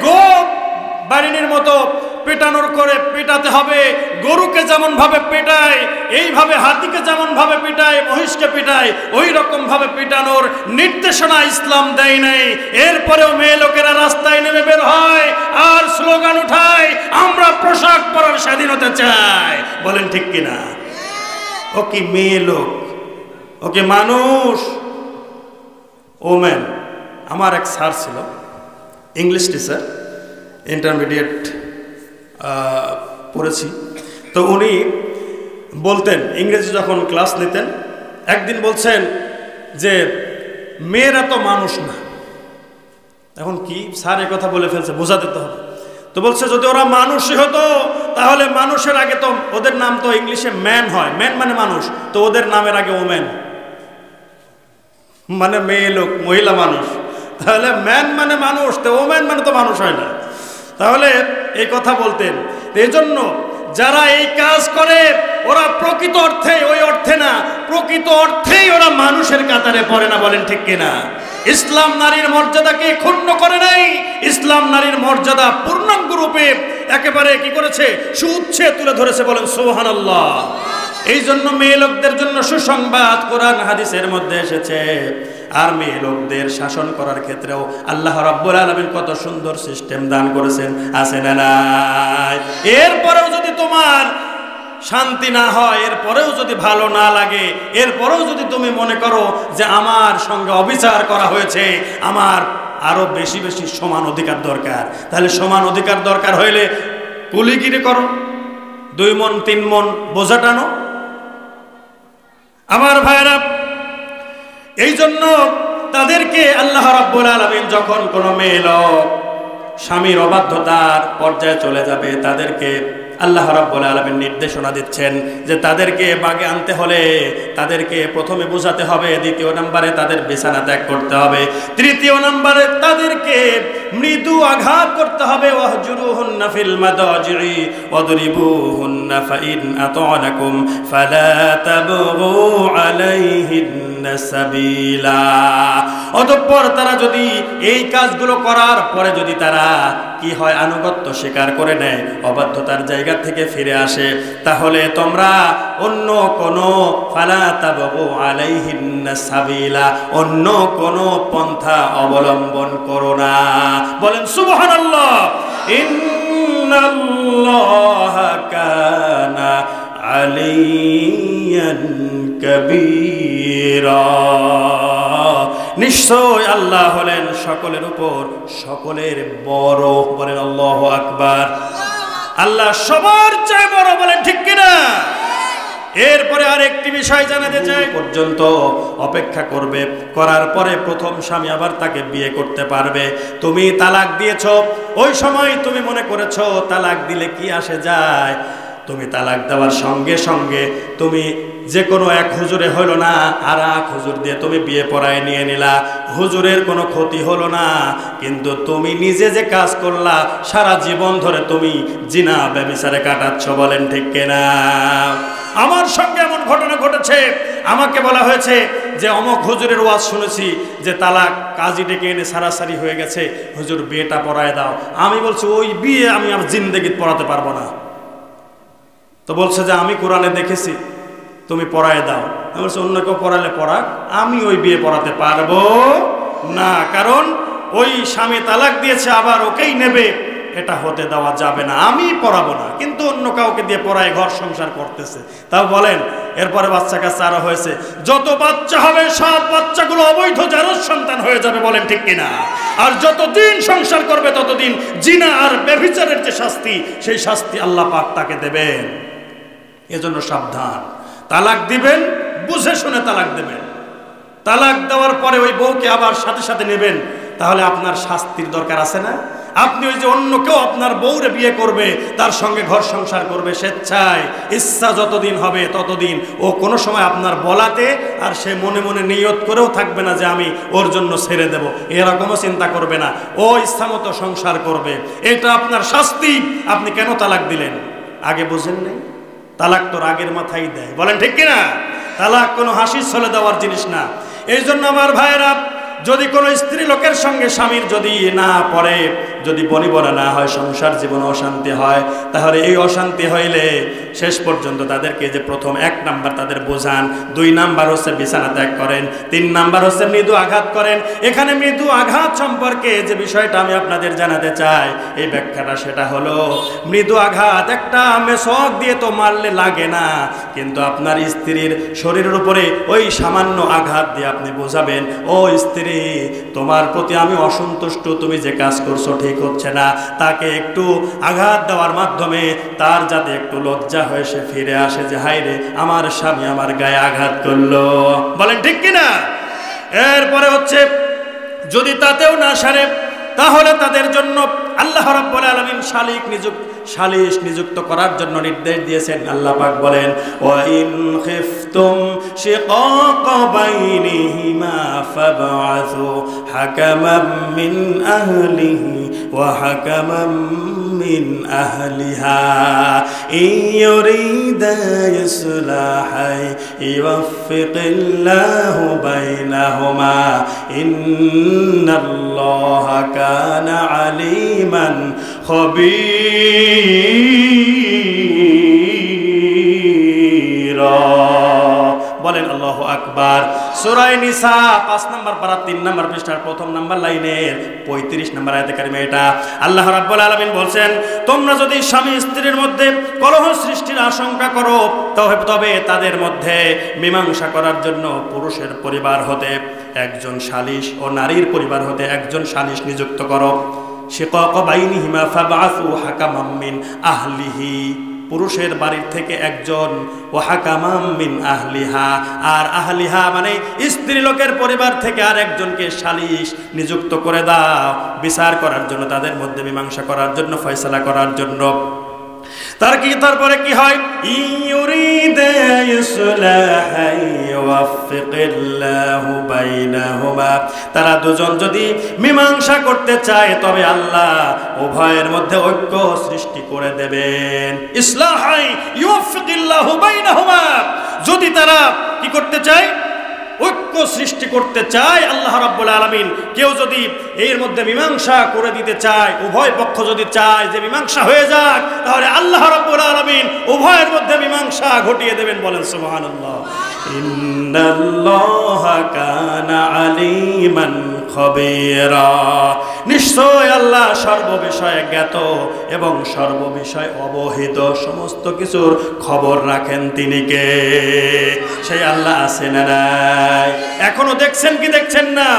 গোপ বাহিনীর মতো পেটানোর করে পেটাতে হবে, গরুকে যেমন ভাবে পেটায়, এইভাবে হাতিকে যেমন ভাবে পেটায়, মহিষকে পেটায়, ওই রকম ভাবে পেটানোর নির্দেশনা ইসলাম দেয় নাই। এরপরেও মেয়ে লোকেরা রাস্তায় নেমে বের হয় আর স্লোগান উঠায়, আমরা পোশাক পরার স্বাধীনতা চাই, বলেন ঠিক কিনা? ও কি মেয়ে লোক, ও কি মানুষ, ওমেন। আমার এক স্যার ছিল, ইংলিশ টিচার, ইন্টারমিডিয়েট পড়েছি, তো উনি বলতেন, ইংরেজি যখন ক্লাস নিতেন, একদিন বলছেন যে মেয়েরা তো মানুষ না। এখন কি স্যার এই কথা বলে ফেলছে, বোঝাতে তো হবে। তো বলছে যদি ওরা মানুষই হতো তাহলে মানুষের আগে তো ওদের নাম তো ইংলিশে ম্যান হয়, ম্যান মানে মানুষ, তো ওদের নামের আগে ওমেন মানে মেয়ে লোক, মহিলা মানুষ, তাহলে ম্যান মানে মানুষ, তো ওমেন মানে তো মানুষ হয় না। তাহলে এই কথা বলতেন। এই জন্য যারা এই কাজ করে ওরা প্রকৃত অর্থে, ওই অর্থে না, প্রকৃত অর্থেই ওরা মানুষের কাতারে পড়ে না, বলেন ঠিক কিনা? ইসলাম নারীর মর্যাদাকে ক্ষুণ্ণ করে নাই, ইসলাম নারীর মর্যাদা পূর্ণাঙ্গ রূপে একেবারে কি করেছে, সুউচ্চে তুলে ধরেছে, বলেন সুবহানাল্লাহ। এই জন্য মেয়ে লোকদের জন্য সুসংবাদ কোরআন হাদিসের মধ্যে এসেছে, আর মেয়ে লোকদের শাসন করার ক্ষেত্রেও আল্লাহ রাব্বুল আলামিন কত সুন্দর সিস্টেম দান করেছেন, আছে না নাই? এরপরেও যদি তোমার শান্তি না হয়, এরপরেও যদি ভালো না লাগে, এরপরেও যদি তুমি মনে করো যে আমার সঙ্গে অবিচার করা হয়েছে, আমার আরো বেশি বেশি সমান অধিকার দরকার, তাহলে সমান অধিকার দরকার হইলে কুলিগিরি করো, 2 মণ 3 মণ বোঝা টানো। আমার ভাইরা, এই জন্য তাদেরকে আল্লাহ রাব্বুল আলামিন যখন কোনো মেয়ে লোক স্বামীর অবাধ্যতার পর্যায়ে চলে যাবে, তাদেরকে আল্লাহ রাব্বুল আলামিন নির্দেশনা দিচ্ছেন যে তাদেরকে বাগে আনতে হলে তাদেরকে প্রথমে বোঝাতে হবে, দ্বিতীয় নম্বরে তাদের বিছানা ত্যাগ করতে হবে, তৃতীয় নম্বরে তাদেরকে মৃদু আঘাত করতে হবে। ওয়াহজুরুহুন্না ফিল মাদাজি'i ওয়াদরিবুহুন্না ফাইন আতা'নাকুম ফালা তাবগু আলাইহিন্না সাবিলা। অতঃপর তারা যদি এই কাজগুলো করার পরে যদি তারা কি হয়, আনুগত্য স্বীকার করে নেয়, অবাধ্যতার জায়গা থেকে ফিরে আসে, তাহলে তোমরা অন্য কোনো ফালা তাবগু আলাইহিন্না সাবিলা, অন্য কোনো পন্থা অবলম্বন করো না। বলেন সুবহানাল্লাহ। ইন্নাল্লাহা কানা আলিয়ান কাবীরা। নিশ্চয় আল্লাহ হলেন সকলের উপর সকলের বড়। বলেন আল্লাহু আকবার। আল্লাহ সবার চেয়ে বড়, বলেন ঠিক কিনা? এরপরে আরেকটি বিষয় জানাতে চাই, পর্যন্ত অপেক্ষা করবে, করার পরে প্রথম স্বামী আবার তাকে বিয়ে করতে পারবে। তুমি তালাক দিয়েছো, ওই সময় তুমি মনে করেছো তালাক দিলে কি আসে যায়, তুমি তালাক দেওয়ার সঙ্গে সঙ্গে তুমি যে কোনো এক হুজুরে হলো না, আর এক হুজুর দিয়ে তুমি বিয়ে পড়ায় নিয়ে নিলা, হুজুরের কোনো ক্ষতি হলো না, কিন্তু তুমি নিজে যে কাজ করলা সারা জীবন ধরে তুমি জিনা ব্যভিচারে কাটাচ্ছ। বলেন ঠিক কিনা? আমার সঙ্গে এমন ঘটনা ঘটেছে, আমাকে বলা হয়েছে যে অমক হুজুরের ওয়াজ শুনেছি যে তালাক কাজী ডেকে এনে সারাসারি হয়ে গেছে, হুজুর বিয়েটা পড়ায় দাও। আমি বলছি ওই বিয়ে আমি আর জিন্দেগি পড়াতে পারবো না। তো বলছে যে আমি কোরআনে দেখেছি, তুমি পড়ায় দাও। আমি বলছি অন্য কেউ পড়ালে পড়াক, আমি ওই বিয়ে পড়াতে পারবো না, কারণ ওই স্বামী তালাক দিয়েছে আবার ওকেই নেবে, এটা হতে দেওয়া যাবে না, আমি পড়াবো না। কিন্তু অন্য কাউকে দিয়ে পড়ায় ঘর সংসার করতেছে। তাও বলেন, এরপরে বাচ্চা কাচ্চা আরো হয়েছে, যত বাচ্চা হবে সব বাচ্চাগুলো অবৈধ জারজ সন্তান হয়ে যাবে। বলেন ঠিক কিনা? আর যতদিন সংসার করবে ততদিন জিনা আর ব্যভিচারের যে শাস্তি, সেই শাস্তি আল্লাহ পাক তাকে দেবেন। এজন্য সাবধান, তালাক দিবেন বুঝে শুনে তালাক দেবেন। তালাক দেওয়ার পরে ওই বউকে আবার সাথে সাথে নেবেন, তাহলে আপনার শাস্তির দরকার আছে না? আপনি ওই যে অন্য কেউ আপনার বউরে বিয়ে করবে, তার সঙ্গে ঘর সংসার করবে স্বেচ্ছায়, ইচ্ছা যতদিন হবে ততদিন, ও কোনো সময় আপনার বলাতে আর সে মনে মনে নিয়ত করেও থাকবে না যে আমি ওর জন্য ছেড়ে দেব, এরকমও চিন্তা করবে না, ও ইচ্ছা মতো সংসার করবে। এটা আপনার শাস্তি। আপনি কেন তালাক দিলেন? আগে বুঝেন নাই? তালাক তো রাগের মাথায় দেয়। বলেন ঠিক কিনা? তালাক কোনো হাসির ছলে দেওয়ার জিনিস না। এই জন্য আমার ভাইয়েরা, যদি কোনো স্ত্রী লোকের সঙ্গে স্বামীর যদি না পড়ে, যদি বনিবনা না হয়, সংসার জীবনে অশান্তি হয়, তাহলে এই অশান্তি হইলে শেষ পর্যন্ত তাদেরকে যে প্রথম 1 নাম্বার তাদের বোঝান, 2 নাম্বার হচ্ছে বিছানা ত্যাগ করেন, 3 নাম্বার হচ্ছে মৃদু আঘাত করেন। এখানে মৃদু আঘাত সম্পর্কে যে বিষয়টা আমি আপনাদের জানাতে চাই, এই ব্যাখ্যাটা সেটা হলো, মৃদু আঘাত একটা মেশক দিয়ে তো মারলে লাগে না, কিন্তু আপনার স্ত্রীর শরীরের উপরে ওই সামান্য আঘাত দিয়ে আপনি বোঝাবেন, ও স্ত্রী, তোমার প্রতি আমি অসন্তুষ্ট, তুমি যে কাজ করছো ঠিক হচ্ছে না। তাকে একটু আঘাত দেওয়ার মাধ্যমে তার যাতে একটু লজ্জা হয়ে সে ফিরে আসে যে হায় রে, আমার স্বামী আমার গায়ে আঘাত করলো। বলেন ঠিক কিনা? এরপরে হচ্ছে যদি তাতেও না সারে, তাহলে তাদের জন্য আল্লাহ রাব্বুল আলামিন সালিশ নিযুক্ত করার জন্য নির্দেশ দিয়েছেন। আল্লাহ পাক বলেন, ওয়া ইন খিফতুম শিকাকা বাইনিহিমা ফাবআসু হাকামান মিন আহলিহি ওয়া হাকামান মিন আহলিহা ইন ইউরিদা ইসলাহান ইউফিকিল্লাহু বাইনাহুমা ইন্নাল্লাহা কানা আলিমান খবীরা। বলেন আল্লাহু আকবার। সূরা নিসা 5 নম্বর পারা 3 নম্বর পৃষ্ঠার 1ম নম্বর লাইনের 35 নম্বর আয়াতে কারিমা এটা। আল্লাহ রাব্বুল আলামিন বলছেন, তোমরা যদি স্বামী স্ত্রীর মধ্যে কলহ সৃষ্টির আশঙ্কা করো তবে তাদের মধ্যে মীমাংসা করার জন্য পুরুষের পরিবার হতে একজন সালিশ ও নারীর পরিবার হতে একজন সালিশ নিযুক্ত করো। শিকাক বাইনিহিমা ফাবআসু হাকামান মিন আহলিহি, পুরুষের বাড়ির থেকে একজন, ও হাকামাম মিন আহলিহা, আর আহলিহা মানে স্ত্রী লোকের পরিবার থেকে আর একজনকে সালিশ নিযুক্ত করে দাও বিচার করার জন্য, তাদের মধ্যে মীমাংসা করার জন্য, ফয়সালা করার জন্য। তারপরে কি হয়? ইউরিদা ইসলাহা ইউওয়াফিকিল্লাহু বাইনাহুমা, তারা দুজন যদি মীমাংসা করতে চায় তবে আল্লাহ উভয়ের মধ্যে ঐক্য সৃষ্টি করে দেবেন। ইসলাহা ইউওয়াফিকিল্লাহু বাইনাহুমা, যদি তারা কি করতে চায়? ঐক্য সৃষ্টি করতে চায় আল্লাহ রাব্বুল আলামিন। কেউ যদি এর মধ্যে মীমাংসা করে দিতে চায়, উভয় পক্ষ যদি চায় যে মীমাংসা হয়ে যাক, তাহলে আল্লাহ রাব্বুল আলামিন উভয়ের মধ্যে মীমাংসা ঘটিয়ে দেবেন। বলেন সুবহানাল্লাহ। ইন্নাল্লাহা কানা আলিমান খবীরা, নিশ্চয় আল্লাহ সর্ববিষয়ে জ্ঞাত এবং সর্ববিষয় অবহিত, সমস্ত কিছুর খবর রাখেন তিনি কে? সেই আল্লাহ আছেন না নাই? এখনো দেখছেন কি দেখছেন না?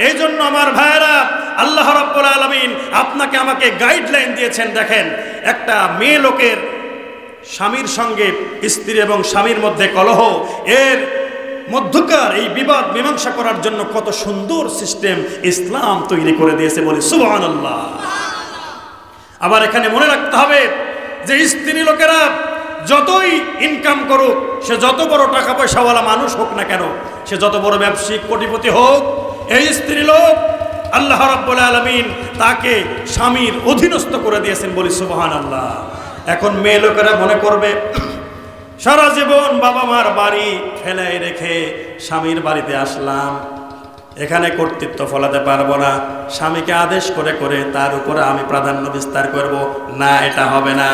এই জন্য আমার ভাইরা, আল্লাহ রাব্বুল আলামিন আপনাকে আমাকে গাইডলাইন দিয়েছেন। দেখেন, একটা মেয়ে লোকের স্বামীর সঙ্গে স্ত্রী এবং স্বামীর মধ্যে কলহ, এর মধ্যকার এই বিবাদ মীমাংসা করার জন্য কত সুন্দর সিস্টেম ইসলাম তৈরি করে দিয়েছে। বলি সুবহানাল্লাহ। আবার এখানে মনে রাখতে হবে যে স্ত্রী লোকেরা যতই ইনকাম করুক, সে যত বড় টাকা পয়সাওয়ালা মানুষ হোক না কেন, সে যত বড় ব্যবসায়িক কোটিপতি হোক, এই স্ত্রী লোক আল্লাহ রাব্বুল আলামিন তাকে স্বামীর অধীনস্থ করে দিয়েছেন। বলি সুবহানাল্লাহ। এখন মেয়ে লোকেরা মনে করবে সারা জীবন বাবা মার বাড়ি ফেলে রেখে স্বামীর বাড়িতে আসলাম, এখানে কর্তৃত্ব ফলাতে পারবো না, স্বামীকে আদেশ করে করে তার উপরে আমি প্রাধান্য বিস্তার করব না, এটা হবে না।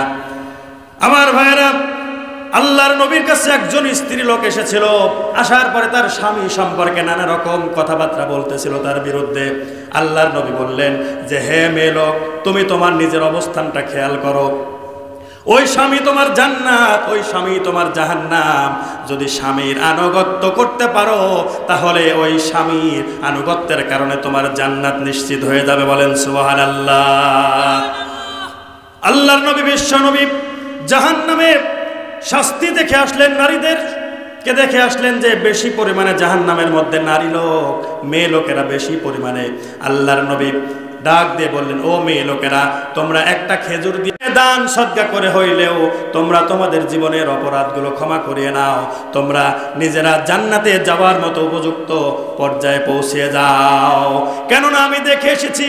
আমার ভাইরা, আল্লাহর নবীর কাছে একজন স্ত্রী লোক এসেছিল। আসার পরে তার স্বামী সম্পর্কে নানা রকম কথাবার্তা বলতেছিল তার বিরুদ্ধে। আল্লাহর নবী বললেন যে, হে মেয়ে লোক, তুমি তোমার নিজের অবস্থানটা খেয়াল করো। ওই স্বামী তোমার জান্নাত, ওই স্বামী তোমার জাহান্নাম। যদি স্বামীর আনুগত্য করতে পারো তাহলে ওই স্বামীর আনুগত্যের কারণে তোমার জান্নাত নিশ্চিত হয়ে যাবে। বলেন সুবহানাল্লাহ। আল্লাহর নবী বিশ্ব নবী জাহান্নামে শাস্তি দেখে আসলেন, নারীদেরকে দেখে আসলেন যে বেশি পরিমাণে জাহান্নামের মধ্যে নারী লোক, মেয়ে লোকেরা বেশি পরিমাণে। আল্লাহর নবী ডাক দিয়ে বললেন, ও মেয়ে লোকেরা, তোমরা একটা খেজুর দিয়ে দান সদকা করে হইলেও তোমরা তোমাদের জীবনের অপরাধগুলো ক্ষমা করিয়ে নাও, তোমরা নিজেরা জান্নাতে যাওয়ার মতো উপযুক্ত পর্যায়ে পৌঁছে যাও। কেননা আমি দেখে এসেছি,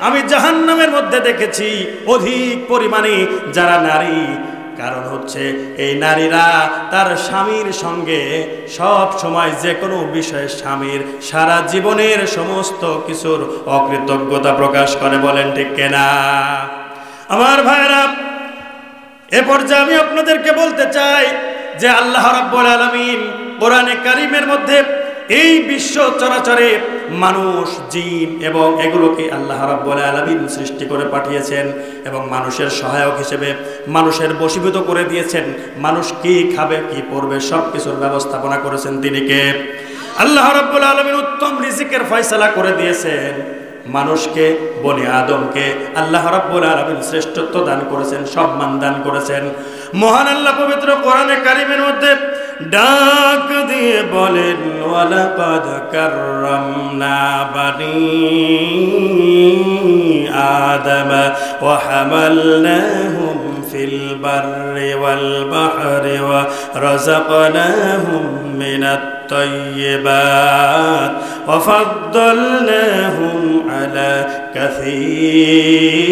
আমি জাহান্নামের মধ্যে দেখেছি অধিক পরিমাণে যারা নারী। কারণ হচ্ছে এই নারীরা তার স্বামীর সঙ্গে সব সময় যে কোনো বিষয়ে স্বামীর সারা জীবনের সমস্ত কিছুর অকৃতজ্ঞতা প্রকাশ করে। বলেন ঠিক কিনা? আমার ভাইরা, এ পর্যায়ে আমি আপনাদেরকে বলতে চাই যে আল্লাহ রাব্বুল আলামিন কোরআনে কারীমের মধ্যে এই বিশ্ব চরাচরে মানুষ, জিন এবং এগুলোকে আল্লাহ রাব্বুল আলামিন সৃষ্টি করে পাঠিয়েছেন এবং মানুষের সহায়ক হিসেবে মানুষের বশীভূত করে দিয়েছেন। মানুষ কি খাবে, কি পরবে, সব কিছুর ব্যবস্থাপনা করেছেন তিনি কে? আল্লাহ রাব্বুল আলামিন উত্তম রিজিকের ফয়সালা করে দিয়েছেন। মানুষকে, বনি আদমকে আল্লাহ রাব্বুল আলামিন শ্রেষ্ঠত্ব দান করেছেন, সম্মান দান করেছেন। মহান আল্লাহ পবিত্র কোরআনে কারীমের মধ্যে ডাক দিয়ে বলেন, ওয়ালাকাদ কাররামনা বানি আদম ওয়া হামালনাহুম ফিল বাররি ওয়াল বাহরি ওয়া রাযাকনাহুম মিনাত তাইয়্যিবাত ওয়া ফাদ্দালনাহুম আলা কাসীরিম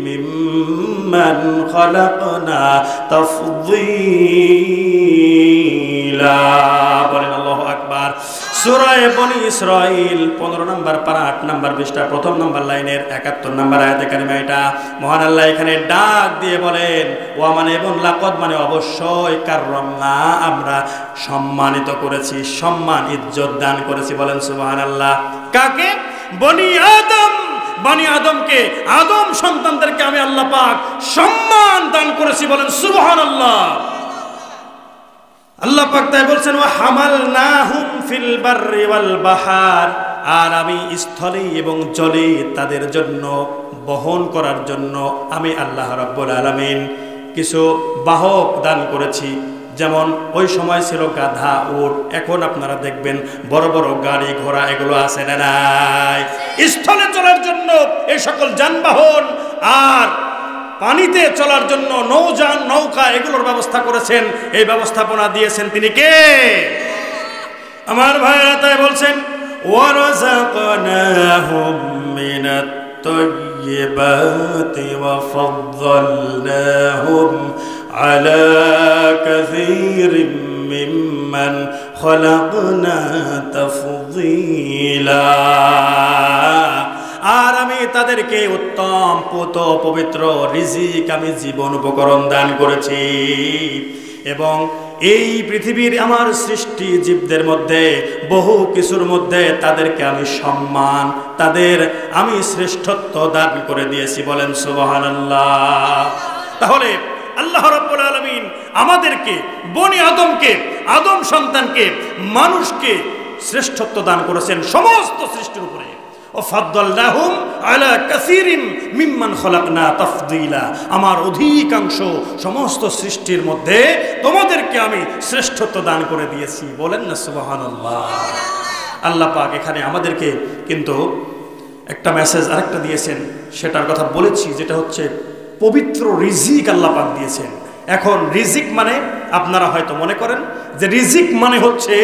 মিম্মান খালাকনা তাফদীলা। বলেন আল্লাহু আকবার। সূরা বনি ইসরাইল 15 নম্বর পারা 8 নম্বর পৃষ্ঠা প্রথম নম্বর লাইনের 71 নম্বর আয়াতে কারিমা এটা। মহান আল্লাহ এখানে ডাক দিয়ে বলেন ওয়া মানে এবং লাকাদ মানে অবশ্যই কাররামনা আমরা সম্মানিত করেছি, সম্মান ইজ্জত দান করেছি। বলেন সুবহানাল্লাহ। কাকে? বনি আদম, বনি আদমকে, আদম সন্তানদেরকে আমি আল্লাহ পাক সম্মান দান করেছি। বলেন সুবহানাল্লাহ। আল্লাহ পাক তাই বলছেন ওয়া হামালনাহুম ফিল বাররি ওয়াল বাহার, আর আমি স্থলে এবং জলে তাদের জন্য বহন করার জন্য আমি আল্লাহ রাব্বুল আলামিন কিছু বাহক দান করেছি। যেমন ওই সময় ছিল গাধা, উট, এখন আপনারা দেখবেন বড় বড় গাড়ি ঘোড়া এগুলো আছে না নাই? স্থলে চলার জন্য এই সকল যানবাহন আর পানিতে চলার জন্য নৌযান নৌকা এগুলোর ব্যবস্থা করেছেন। এই ব্যবস্থাপনা দিয়েছেন তিনি কে? আমার ভাইরা তাই বলছেন ওয়ারাযাকনাহুম মিনাত তাইয়্যিবাতি ওয়া ফাদ্দালনাহুম আলা কাসীরিম মিম্মান খলাকনা তাফদীলা, আর আমি তাদেরকে উত্তম পুত পবিত্র রিজিক আমি জীবন উপকরণ দান করেছি। এবং এই পৃথিবীর আমার সৃষ্টি জীবদের মধ্যে বহু কিছুর মধ্যে তাদেরকে আমি সম্মান, তাদের আমি শ্রেষ্ঠত্ব দান করে দিয়েছি। বলেন সুবহানাল্লাহ। তাহলে আল্লাহ রাব্বুল আলামিন আমাদেরকে, বনি আদমকে, আদম সন্তানকে, মানুষকে শ্রেষ্ঠত্ব দান করেছেন সমস্ত সৃষ্টির উপরে। ওয়াফাদ্দালনাহুম আলা কাসীরিম মিম্মান খলাকনা তাফদীলা, আমার অধিকাংশ সমস্ত সৃষ্টির মধ্যে তোমাদেরকে আমি শ্রেষ্ঠত্ব দান করে দিয়েছি। বলেন না সুবহানাল্লাহ। আল্লাহ পাক এখানে আমাদেরকে কিন্তু একটা মেসেজ আরেকটা দিয়েছেন, সেটার কথা বলেছি, যেটা হচ্ছে পবিত্র রিজিক আল্লাহ পাক দিয়েছেন। এখন রিজিক মানে আপনারা হয়তো মনে করেন যে রিজিক মানে হচ্ছে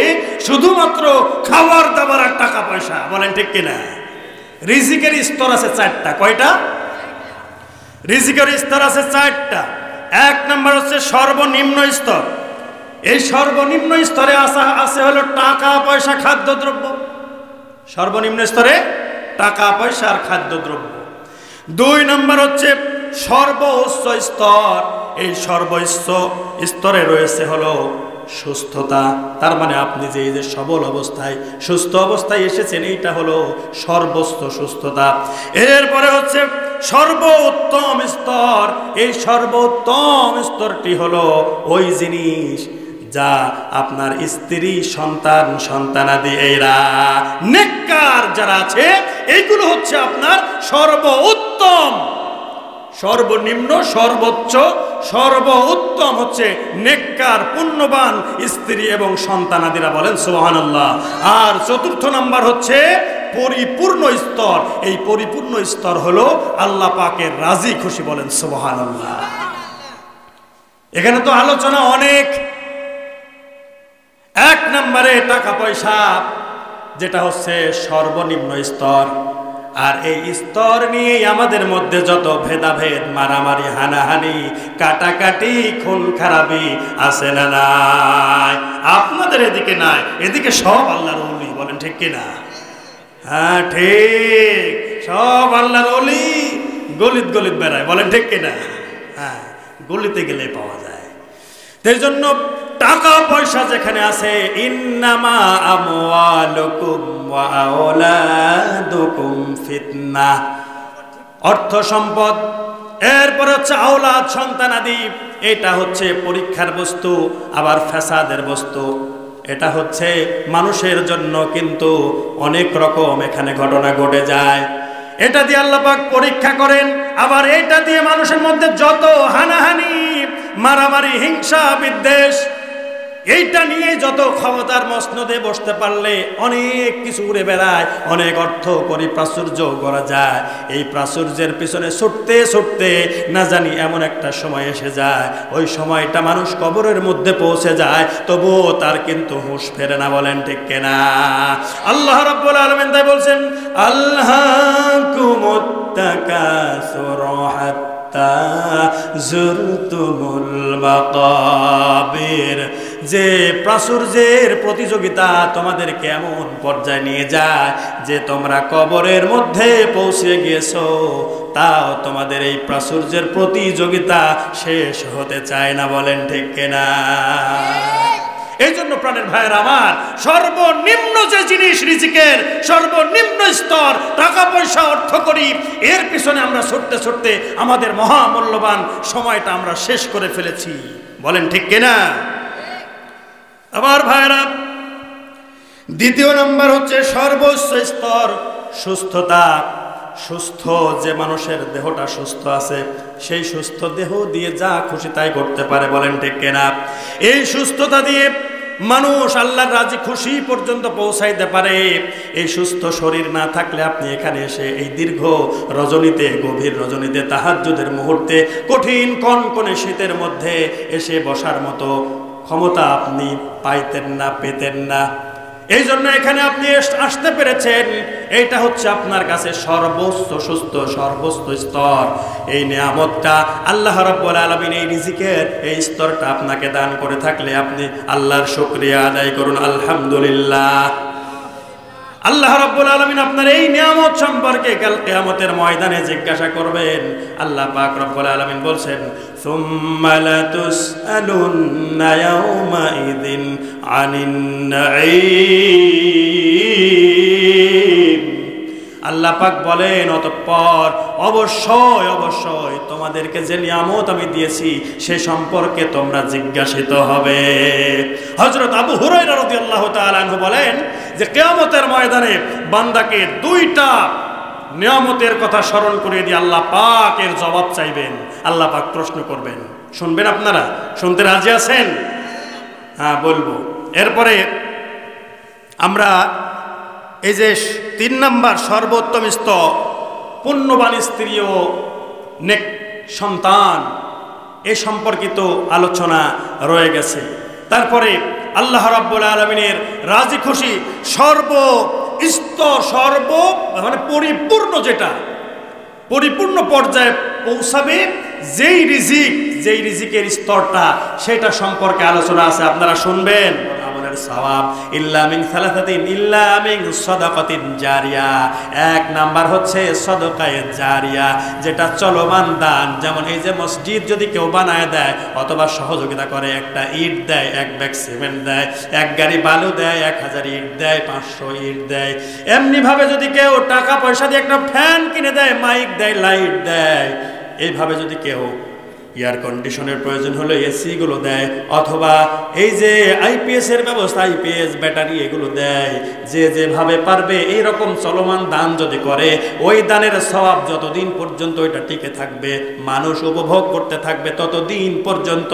শুধুমাত্র খাবার দাবার আর টাকা পয়সা। বলেন ঠিক কিনা? রিজিকের স্তর আছে 4টা। কয়টা? রিজিকের স্তর আছে 4টা। 1 নম্বর হচ্ছে সর্বনিম্ন স্তর। এই সর্বনিম্ন স্তরে আছে হলো টাকা পয়সা খাদ্যদ্রব্য। সর্বনিম্ন স্তরে টাকা পয়সা আর খাদ্যদ্রব্য। 2 নম্বর হচ্ছে সর্বোচ্চ স্তর। এই সর্বোচ্চ স্তরে রয়েছে হলো সুস্থতা। তার মানে আপনি যে এই যে সবল অবস্থায় সুস্থ অবস্থায় এসেছেন, এইটা হলো সর্বোচ্চ সুস্থতা। এরপরে হচ্ছে সর্বোত্তম স্তর। এই সর্বোত্তম স্তরটি হলো ওই জিনিস যা আপনার স্ত্রী, সন্তান, সন্তানাদি এরা নেককার যারা আছে, এইগুলো হচ্ছে আপনার সর্বোত্তম। সর্বনিম্ন, সর্বোচ্চ, সর্বোত্তম হচ্ছে নেককার পুণ্যবান স্ত্রী এবং সন্তানাদিরা। বলেন সুবহানাল্লাহ। আর 4র্থ নাম্বার হচ্ছে পরিপূর্ণ স্তর। এই পরিপূর্ণ স্তর হলো আল্লাহ পাকের রাজি খুশি। বলেন সুবহানাল্লাহ। এখানে তো আলোচনা অনেক। 1 নম্বরে টাকা পয়সা, যেটা হচ্ছে সর্বনিম্ন স্তর। আর এই স্তর নিয়ে আমাদের মধ্যে যত ভেদাভেদ, মারামারি, হানাহানি, কাটাকাটি, খুন খারাপি আছে না নাই? আপনাদের এদিকে নাই, এদিকে সব আল্লাহর ওলি। বলেন ঠিক কিনা? হ্যাঁ ঠিক, সব আল্লাহর ওলি গলিত গলিত বেড়ায়। বলেন ঠিক কিনা? হ্যাঁ, গলিতে গেলে পাওয়া যায়। সেই জন্য টাকা পয়সা যেখানে আছে, ইন্নামা আমওয়ালুকুম ওয়া আওলাদুকুম ফিতনা, অর্থ সম্পদ, এরপরে হচ্ছে আওলাদ, সন্তানাদি, এটা হচ্ছে পরীক্ষার বস্তু, আবার ফ্যাসাদের বস্তু। এটা হচ্ছে মানুষের জন্য কিন্তু অনেক রকম এখানে ঘটনা ঘটে যায়। এটা দিয়ে আল্লাহ পাক পরীক্ষা করেন। আবার এটা দিয়ে মানুষের মধ্যে যত হানাহানি, মারামারি, হিংসা, বিদ্বেষ, এইটা নিয়ে যত ক্ষমতার মসনদে বসতে পারলে অনেক কিছু উড়ে বেড়ায়, অনেক অর্থ করি প্রাচুর্য করা যায়। এই প্রাচুর্যের পিছনে ছুটতে ছুটতে না জানি এমন একটা সময় এসে যায়, ওই সময়টা মানুষ কবরের মধ্যে পৌঁছে যায়, তবুও তার কিন্তু হুঁশ ফেরে না। বলেন ঠিক কিনা? আল্লাহ রাব্বুল আলামিন তাই বলছেন আল্লাহকুমুত তাকাসুর হাত্তা যুরতুমুল মাকাবির। যে প্রাচুর্যের প্রতিযোগিতা তোমাদের কেমন পর্যায়ে নিয়ে যায় যে তোমরা কবরের মধ্যে পৌঁছে গিয়েছো, তাও তোমাদের এই প্রাচুর্যের প্রতিযোগিতা শেষ হতে চায় না। বলেন ঠিক কিনা? এই জন্য প্রাণের ভাইয়ের আমার, সর্বনিম্ন যে জিনিস রিজিকের সর্বনিম্ন স্তর, টাকা পয়সা অর্থ করি, এর পিছনে আমরা ছুটতে ছুটতে আমাদের মহামূল্যবান সময়টা আমরা শেষ করে ফেলেছি। বলেন ঠিক কিনা? আমার ভাইরা, দ্বিতীয় নাম্বার হচ্ছে সর্বোচ্চ স্তর সুস্থতা। সুস্থ যে মানুষের দেহটা সুস্থ আছে, সেই সুস্থ দেহ দিয়ে যা খুশি তাই করতে পারে। বলেন ঠিক কিনা? এই সুস্থতা দিয়ে মানুষ আল্লাহর রাজি খুশি পর্যন্ত পৌঁছাইতে পারে। এই সুস্থ শরীর না থাকলে আপনি এখানে এসে এই দীর্ঘ রজনীতে, গভীর রজনীতে, তাহাজ্জুদের মুহূর্তে, কঠিন কনকনে শীতের মধ্যে এসে বসার মতো ক্ষমতা আপনি পাইতেন না, পেতেন না। এই জন্য এখানে আপনি আসতে পেরেছেন। এইটা হচ্ছে আপনার কাছে সর্বোচ্চ সুস্থ, সর্বোচ্চ স্তর। এই নিয়ামতটা আল্লাহ রাব্বুল আলামিন, এই রিজিকের এই স্তরটা আপনাকে দান করে থাকলে আপনি আল্লাহর শুকরিয়া আদায় করুন। আলহামদুলিল্লাহ। আল্লাহ রাব্বুল আলামিন আপনার এই নিয়ামত সম্পর্কে কাল কিয়ামতের ময়দানে জিজ্ঞাসা করবেন। আল্লাহ পাক রব্বুল আলামিন বলছেন, সুম্মা লাতুসআলুন্না ইয়াওমাইযিন আনিন নাঈম। আল্লাহ পাক বলেন, অতঃপর অবশ্যই অবশ্যই তোমাদেরকে যে নিয়ামত আমি দিয়েছি সে সম্পর্কে তোমরা জিজ্ঞাসিত হবে। হযরত আবু হুরায়রা রাদিয়াল্লাহু তাআলা আনহু বলেন যে কিয়ামতের ময়দানে বান্দাকে দুইটা নিয়ামতের কথা স্মরণ করিয়ে দিয়ে আল্লাহ পাক এর জবাব চাইবেন। আল্লাহ পাক প্রশ্ন করবেন। শুনবেন আপনারা? শুনতে রাজি আছেন? হ্যাঁ, বলবো। এরপরে আমরা এই যে 3 নাম্বার সর্বোত্তম স্তর, পুণ্যবান স্ত্রী ও নেক সন্তান, এ সম্পর্কিত আলোচনা রয়ে গেছে। তারপরে আল্লাহ রাব্বুল আলামিনের রাজি খুশি সর্বস্তর, মানে পরিপূর্ণ, যেটা পরিপূর্ণ পর্যায়ে পৌঁছাবে যেই রিজিকের স্তরটা, সেটা সম্পর্কে আলোচনা আছে। আপনারা শুনবেন। আমলের সওয়াব ইল্লা মিন সালাসাতিন ইল্লা মিন সাদাকাতিন জারিয়া। 1 নাম্বার হচ্ছে সাদাকায়ে জারিয়া, যেটা চলমান দান। যেমন এই যে মসজিদ যদি কেউ বানায় দেয় অথবা সহযোগিতা করে, একটা ইট দেয়, 1 ব্যাগ সিমেন্ট দেয়, 1 গাড়ি বালু দেয়, 1000 ইট দেয়, 500 ইট দেয়, এমনি ভাবে যদি কেউ টাকা পয়সা দিয়ে একটা ফ্যান কিনে দেয়, মাইক দেয়, লাইট দেয়, এইভাবে যদি কেউ এয়ার কন্ডিশনের প্রয়োজন হলে এসি গুলো দেয়, অথবা এই যে আইপিএস এর ব্যবস্থা, আইপিএস ব্যাটারি এগুলো দেয়, যে যেভাবে পারবে এই রকম চলমান দান যদি করে, ওই দানের সওয়াব যতদিন পর্যন্ত ওইটা টিকে থাকবে, মানুষ উপভোগ করতে থাকবে, ততদিন পর্যন্ত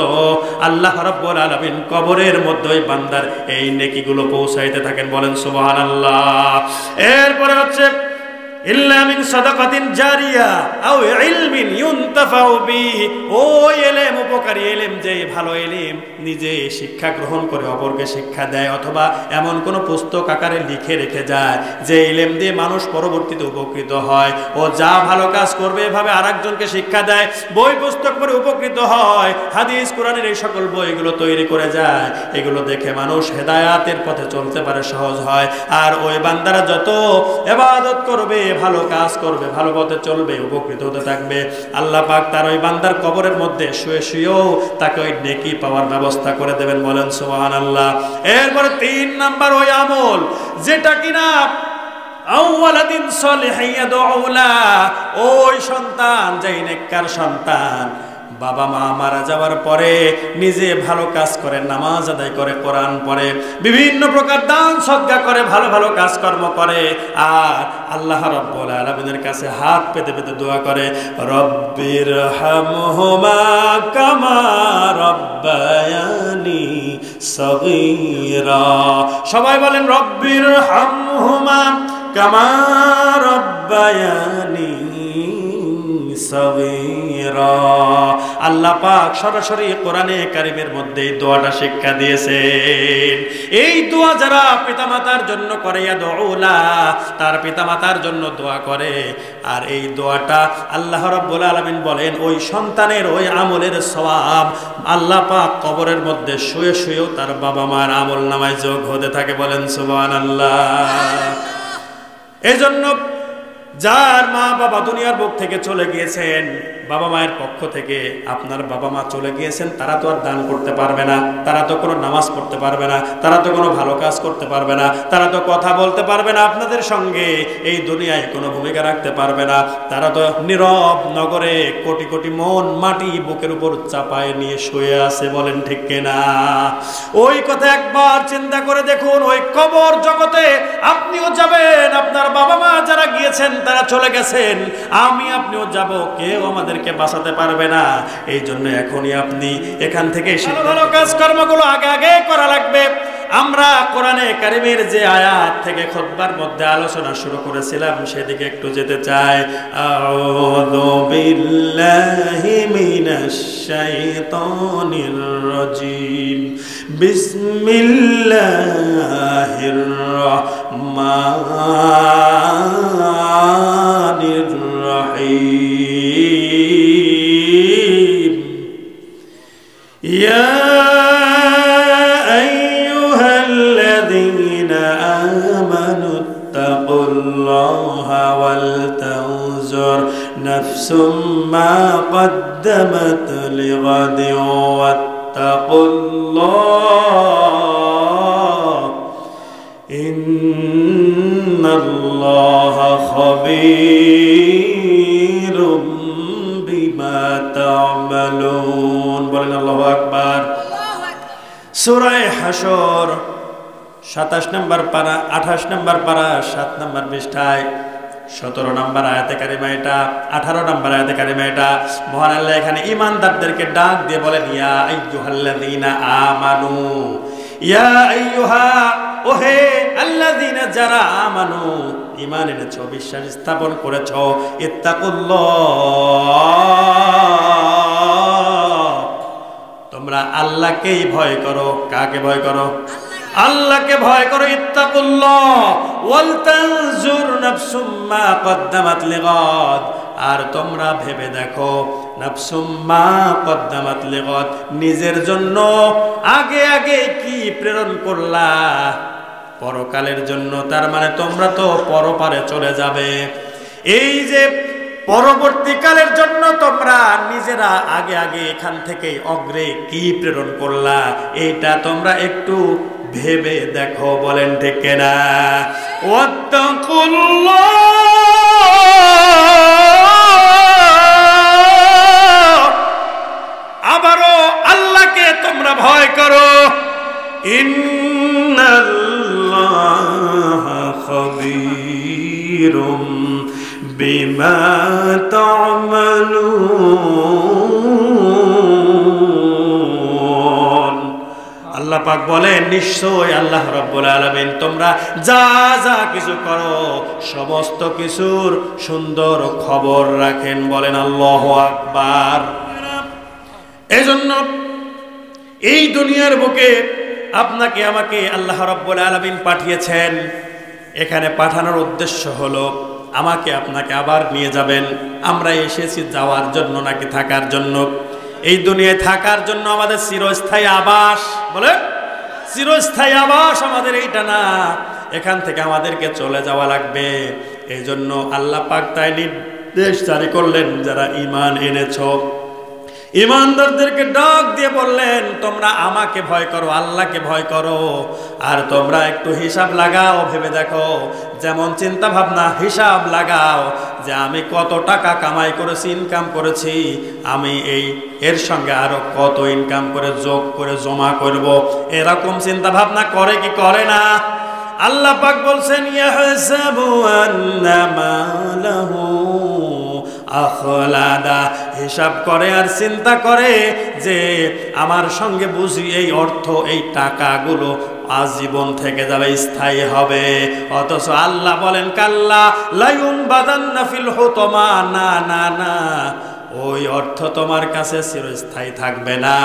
আল্লাহ রাব্বুল আলামিন কবরের মধ্যে ওই বান্দার এই নেকিগুলো পৌঁছাইতে থাকেন। বলেন সুবহানাল্লাহ। এরপরে হচ্ছে ইল্লা মিন সাদাকাতিন জারিয়া আও ইলমিন ইউনতাফাউ বিহি। ওই ইলম, উপকারী ইলম, যে ভালো ইলম নিজে শিক্ষা গ্রহণ করে অপরকে শিক্ষা দেয়, অথবা এমন কোন পুস্তক আকারে লিখে রেখে যায় যে ইলম দিয়ে মানুষ পরবর্তীতে উপকৃত হয়। ও যা ভালো কাজ করবে এভাবে আরেকজনকে শিক্ষা দেয়, বই পুস্তক পড়ে উপকৃত হয়, হাদিস কোরআনের এই সকল বইগুলো তৈরি করে যায়, এগুলো দেখে মানুষ হেদায়াতের পথে চলতে পারে, সহজ হয়। আর ওই বান্দারা যত ইবাদত করবে, ভালো কাজ করবে, ভালো পথে চলবে, উপকৃত হতে থাকবে, আল্লাহ পাক তার ওই বান্দার কবরের মধ্যে শুয়ে শুয়েও তাকে ওই নেকি পাওয়ার ব্যবস্থা করে দেবেন। বলেন সুবহানাল্লাহ। এরপরে 3 নাম্বার ওই আমল যেটা কিনা আওয়ালাদিন সলিহিন ইয়াদউলা, ওই সন্তান, যেই নেককার সন্তান বাবা মা মারা যাওয়ার পরে নিজে ভালো কাজ করে, নামাজ আদায় করে, কোরআন পড়ে, বিভিন্ন প্রকার দান সদকা করে, ভালো ভালো কাজকর্ম করে, আর আল্লাহ রাব্বুল আলামিনের কাছে হাত পেতে পেতে দোয়া করে, রব্বির হামহুমা কামা রব্বায়ানি সগীরা। সবাই বলেন রব্বির হামহুমা কামা রব্বায়ানি সগীরা। আল্লাহ পাক সরাসরি কোরআনে কারিমের মধ্যে এই দোয়াটা শিক্ষা দিয়েছেন। এই দোয়া যারা পিতামাতার জন্য করে, ইয়াদউলা, তার পিতামাতার জন্য দোয়া করে, আর এই দোয়াটা আল্লাহ রাব্বুল আলামিন বলেন ওই সন্তানের ওই আমলের সওয়াব আল্লাহ পাক কবরের মধ্যে শুয়ে শুয়েও তার বাবা মার আমল নামায় যোগ হতে থাকে। বলেন সুবহানাল্লাহ। এই জন্য যার মা বাবা দুনিয়ার বুক থেকে চলে গিয়েছেন, বাবা মায়ের পক্ষ থেকে আপনার বাবা মা চলে গিয়েছেন, তারা তো আর দান করতে পারবে না, তারা তো কোনো নামাজ পড়তে পারবে না, তারা তো কোনো ভালো কাজ করতে পারবে না, তারা তো কথা বলতে পারবে না আপনাদের সঙ্গে, এই দুনিয়ায় কোনো ভূমিকা রাখতে পারবে না, তারা তো নীরব নগরে কোটি কোটি মন মাটি বুকের উপর চাপায় নিয়ে শুয়ে আছে। বলেন ঠিক কিনা? ওই কথা একবার চিন্তা করে দেখুন, ওই কবর জগতে আপনিও যাবেন, আপনার বাবা মা যারা গিয়েছেন তারা চলে গেছেন, আমি আপনিও যাব, কেউ আমাদেরকে বাঁচাতে পারবে না। এই জন্য এখনই আপনি এখান থেকে ভালো কাজ কর্মগুলো আগে আগে করা লাগবে। আমরা কোরআনে কারিমের যে আয়াত থেকে খুতবার মধ্যে আলোচনা শুরু করেছিলাম সেদিকে একটু যেতে চাই। আউযু বিল্লাহি মিনাশ শাইতানির রাজিম, বিসমিল্লাহির রাহমানির রাহিম। ইয়া نفس ما قدمت لغد واتقوا الله إن الله خبير بما تعملون। বলেন আল্লাহু আকবার। সূরা হাশর 27 নম্বর পারা, 28 নম্বর পারা, 7 নম্বর পৃষ্ঠায় 17 নম্বর আয়াতে কারিমা এটা, 18 নম্বর আয়াতে কারিমা এটা। মহান আল্লাহ এখানে ঈমানদারদেরকে ডাক দিয়ে বলেন, ইয়া আইয়ুহাল্লাযীনা আমানু, ইয়া আইয়ুহা, ওহে আল্লাযীনা যারা আমানু, ঈমান এনেছো, বিশ্বাস স্থাপন করেছো, ইত্তাকুল্লাহ, তোমরা আল্লাহকেই ভয় করো। কাকে ভয় করো? আল্লাহকে ভয় করো। ইত্তাকুল্লাহ ওয়াল তানজুর নাফসুম মা কদ্দামাত লিগাদ, আর তোমরা ভেবে দেখো, নাফসুম মা কদ্দামাত লিগাদ, নিজের জন্য আগে আগে কি প্রেরণ করলা পরকালের জন্য। তার মানে তোমরা তো পরপারে চলে যাবে। এই যে পরবর্তীকালের জন্য তোমরা নিজেরা আগে আগে এখান থেকে অগ্রে কি প্রেরণ করলা, এইটা তোমরা একটু ভেবে দেখো। বলেন ঠিক কিনা? আবারও আল্লাহকে তোমরা ভয় করো। ইন্নাল্লাহা খাবীরুম বিমা তা'মালুন। আল্লাহ পাক বলেন, নিশ্চয় আল্লাহ রাব্বুল আলামিন তোমরা যা যা কিছু করো সমস্ত কিছুর সুন্দর খবর রাখেন। বলেন আল্লাহু আকবার। এজন্য এই দুনিয়ার বুকে আপনাকে আমাকে আল্লাহ রাব্বুল আলামিন পাঠিয়েছেন। এখানে পাঠানোর উদ্দেশ্য হলো আমাকে আপনাকে আবার নিয়ে যাবেন। আমরা এসেছি যাওয়ার জন্য নাকি থাকার জন্য? এই দুনিয়ায় থাকার জন্য আমাদের চিরস্থায়ী আবাস, বলে চিরস্থায়ী আবাস আমাদের এইটা না, এখান থেকে আমাদেরকে চলে যাওয়া লাগবে। এই জন্য আল্লাহ পাক তাই নির্দেশ জারি করলেন, যারা ঈমান এনেছো ঈমানদারদেরকে ডাক দিয়ে বললেন, তোমরা আমাকে ভয় করো, আল্লাহকে ভয় করো, আর তোমরা একটু হিসাব লাগাও, ভেবে দেখো, যেমন চিন্তা ভাবনা হিসাব লাগাও যে আমি কত টাকা কামাই করেছি, ইনকাম করেছি, আমি এর সঙ্গে আরো কত ইনকাম করে যোগ করে জমা করব, এরকম চিন্তা ভাবনা করে কি করে না? আল্লাহ পাক বলছেন, ইয়াহসাবু আন্নামা লাহু আখলাদা, হিসাব করে আর চিন্তা করে যে আমার সঙ্গে বুঝি এই অর্থ, এই টাকাগুলো আজীবন থেকে যাবে, স্থায়ী হবে। অথচ আল্লাহ বলেন, কাল্লা লায়ুনবাদান্না ফিল হুতমা, না না না, ওই অর্থ তোমার কাছে চিরস্থায়ী থাকবে না।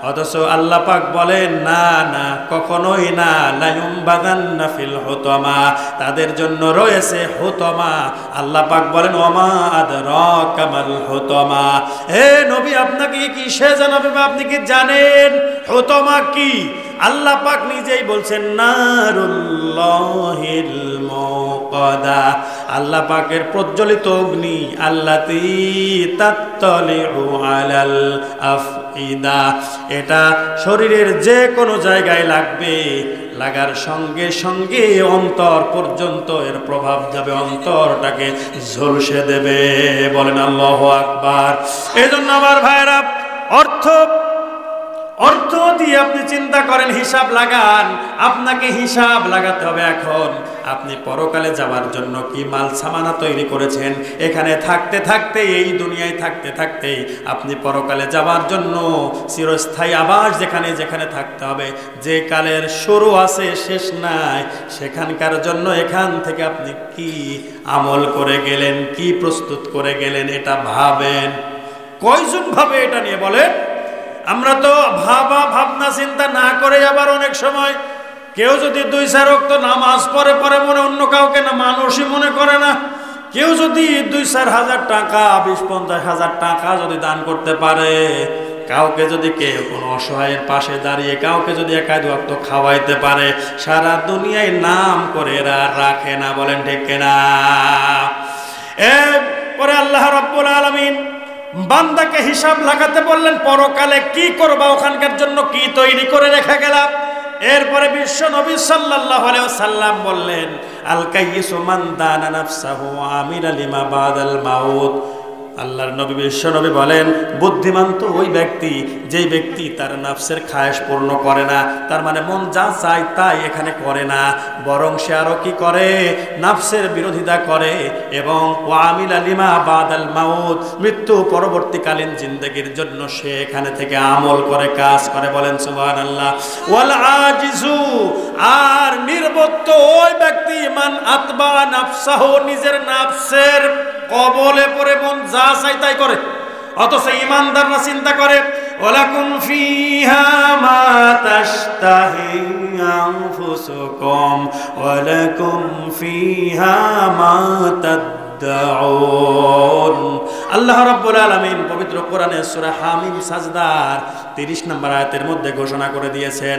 অথচ আল্লাহ পাক বলেন না না, কখনোই না, লা ইউমবাদান্না ফিল হুতামা, তাদের জন্য রয়েছে হুতামা। আল্লাহ পাক বলেন ওমা আদরাকা মাল হুতামা, হে নবী আপনাকে কিসে জানাবে বা আপনি কি জানেন হুতামা কি? আল্লাহ পাক নিজেই বলছেন নারুল্লাহিল মুকাদা, আল্লাহ পাকের প্রজ্বলিত অগ্নি, আল্লাতী তাত্তালিউ আলাল আফইদা, এটা শরীরের যে কোনো জায়গায় লাগবে, লাগার সঙ্গে সঙ্গে অন্তর পর্যন্ত এর প্রভাব যাবে, অন্তরটাকে ঝলসে দেবে। বলেন আল্লাহু আকবার। এজন্য আমার ভাইরা, অর্থ দিয়ে আপনি চিন্তা করেন, হিসাব লাগান। আপনাকে হিসাব লাগাতে হবে। এখন আপনি পরকালে যাওয়ার জন্য কি মাল সামানা তৈরি করেছেন? এখানে থাকতে থাকতে, এই দুনিয়ায় থাকতে থাকতে আপনি পরকালে যাওয়ার জন্য চিরস্থায়ী আবাস যেখানে যেখানে থাকতে হবে, যে কালের শুরু আছে শেষ নাই, সেখানকার জন্য এখান থেকে আপনি কি আমল করে গেলেন, কি প্রস্তুত করে গেলেন, এটা ভাবেন। কয়জন ভাবে এটা নিয়ে বলেন? আমরা তো ভাবনা চিন্তা না করে, আবার অনেক সময় কেউ যদি 2-4 ওয়াক্ত নামাজ পড়ে মনে অন্য কাউকে না মানুষই মনে করে না। কেউ যদি 2-4 হাজার টাকা, 20-50 হাজার টাকা যদি দান করতে পারে, কাউকে যদি কেউ কোনো অসহায়ের পাশে দাঁড়িয়ে কাউকে যদি 1-2 ওয়াক্ত খাওয়াইতে পারে, সারা দুনিয়ায় নাম করে রাখে না। বলেন ঠিক কিনা? এরপরে আল্লাহ রাব্বুল আলামিন বান্দাকে হিসাব লাগাতে বললেন, পরকালে কি করবা, ওখানকার জন্য কি তৈরি করে রেখে গেলাম। এরপরে বিশ্ব নবী সাল্লাল্লাহু আলাইহি ওয়াসাল্লাম বললেন, আল কাইয়িসু মান দানা নাফসাহু আমিরা লিমা বাদাল মাউত। আল্লাহর নবী বিশ্ব নবী বলেন, বুদ্ধিমান তো ওই ব্যক্তি, যেই ব্যক্তি তার নাফসের খায়েশ পূর্ণ করে না, তার মানে মন যা চায় তাই এখানে করে না, বরং সে আরো কি করে, নাফসের বিরোধিতা করে, এবং ওয়ামিলা লিমা বাদাল মাউত, মৃত্যু পরবর্তীকালীন জিন্দেগির জন্য সে এখানে থেকে আমল করে, কাজ করে। বলেন সুবহানাল্লাহ। ওয়াল আজিজু, আর নির্বুদ্ধ ওই ব্যক্তি, মান আতবা নাফসাহু, নিজের নাফসের কবলে পড়ে মন যা চাই তাই করে। অথচ ঈমানদাররা চিন্তা করে, ওয়ালাকুম ফিহা মা তাশতাহি আনফুসুকুম ওয়ালাকুম ফিহা মা তাদউন। আল্লাহ রাব্বুল আলামিন পবিত্র কোরআনে সূরা হামিম সাজদার 30 নম্বর আয়াতের মধ্যে ঘোষণা করে দিয়েছেন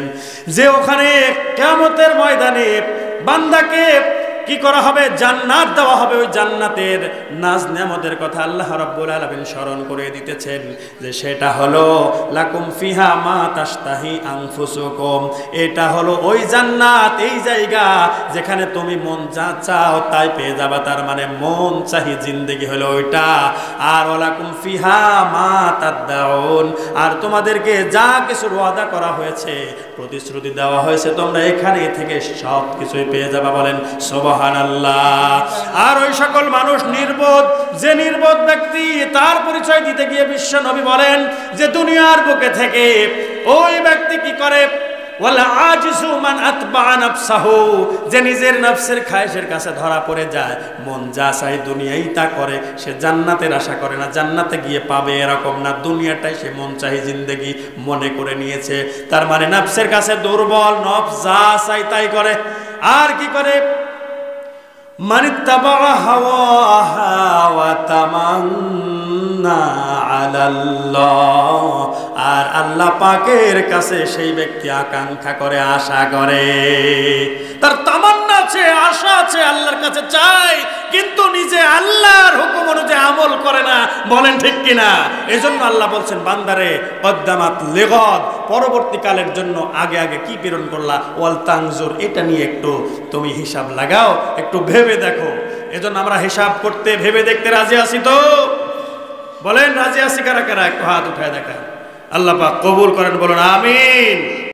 যে ওখানে কিয়ামতের ময়দানে বান্দাকে কি করা হবে, জান্নাত দেওয়া হবে। ওই জান্নাতের নাজ নেয়ামতের কথা আল্লাহ রাব্বুল আলামিন স্মরণ করে দিতেছেন যে সেটা হলো লাকুম ফিহা মা তাশতাহি আনফুসুকুম। এটা হলো ওই জান্নাত, এই জায়গা যেখানে তুমি মন যা চাও তাই পেয়ে যাবা। তার মানে মন চাহি জিন্দেগি হলো ওইটা। আর ওয়ালাকুম ফিহা মা তাদউন, আর তোমাদেরকে যা কিছু ওয়াদা করা হয়েছে, প্রতিশ্রুতি দেওয়া হয়েছে, তোমরা এখানে থেকে সব কিছুই পেয়ে যাবা। বলেন সুবহানাল্লাহ। আর ওই সকল মানুষ নির্বোধ, যে নির্বোধ ব্যক্তি, তার পরিচয় দিতে গিয়ে বিশ্ব নবী বলেন যে দুনিয়ার বুকে থেকে ওই ব্যক্তি কি করে, ওয়াল আজিজু মান আতবা নাফসাহু, যে নিজের নফসের খায়েশের কাছে ধরা পড়ে যায়, মন যা চায় দুনিয়াই তা করে, সে জান্নাতের আশা করে না, জান্নাতে গিয়ে পাবে এরকম না, দুনিয়াটাই সে মন চাহি জিন্দেগি মনে করে নিয়েছে। তার মানে নফসের কাছে দুর্বল, নফস যা চায় তাই করে। আর কি করে, মানিত্তাবা হাওয়াহা ওয়া তামান্না আলাল্লাহ, আর আল্লাহ পাকের কাছে সেই ব্যক্তি আকাঙ্ক্ষা করে, আশা করে, তার তামান্না আছে, আশা আছে, আল্লাহর কাছে চাই, কিন্তু নিজে আল্লাহর হুকুম অনুযায়ী আমল করে না। বলেন ঠিক কিনা? এজন্য আল্লাহ বলছেন, বান্দারে কদ্দামাত লিগাদ, পরবর্তীকালের জন্য আগে আগে কি প্রেরণ করলা, ওয়াল তানজুর, এটা নিয়ে একটু তুমি হিসাব লাগাও, একটু ভেবে দেখো। এজন্য আমরা হিসাব করতে, ভেবে দেখতে রাজি আছি তো? বলেন রাজি আছি কারা কারা? একটু হাত উঠায় দেখা। আল্লাহ পাক কবুল করেন, বলুন আমিন।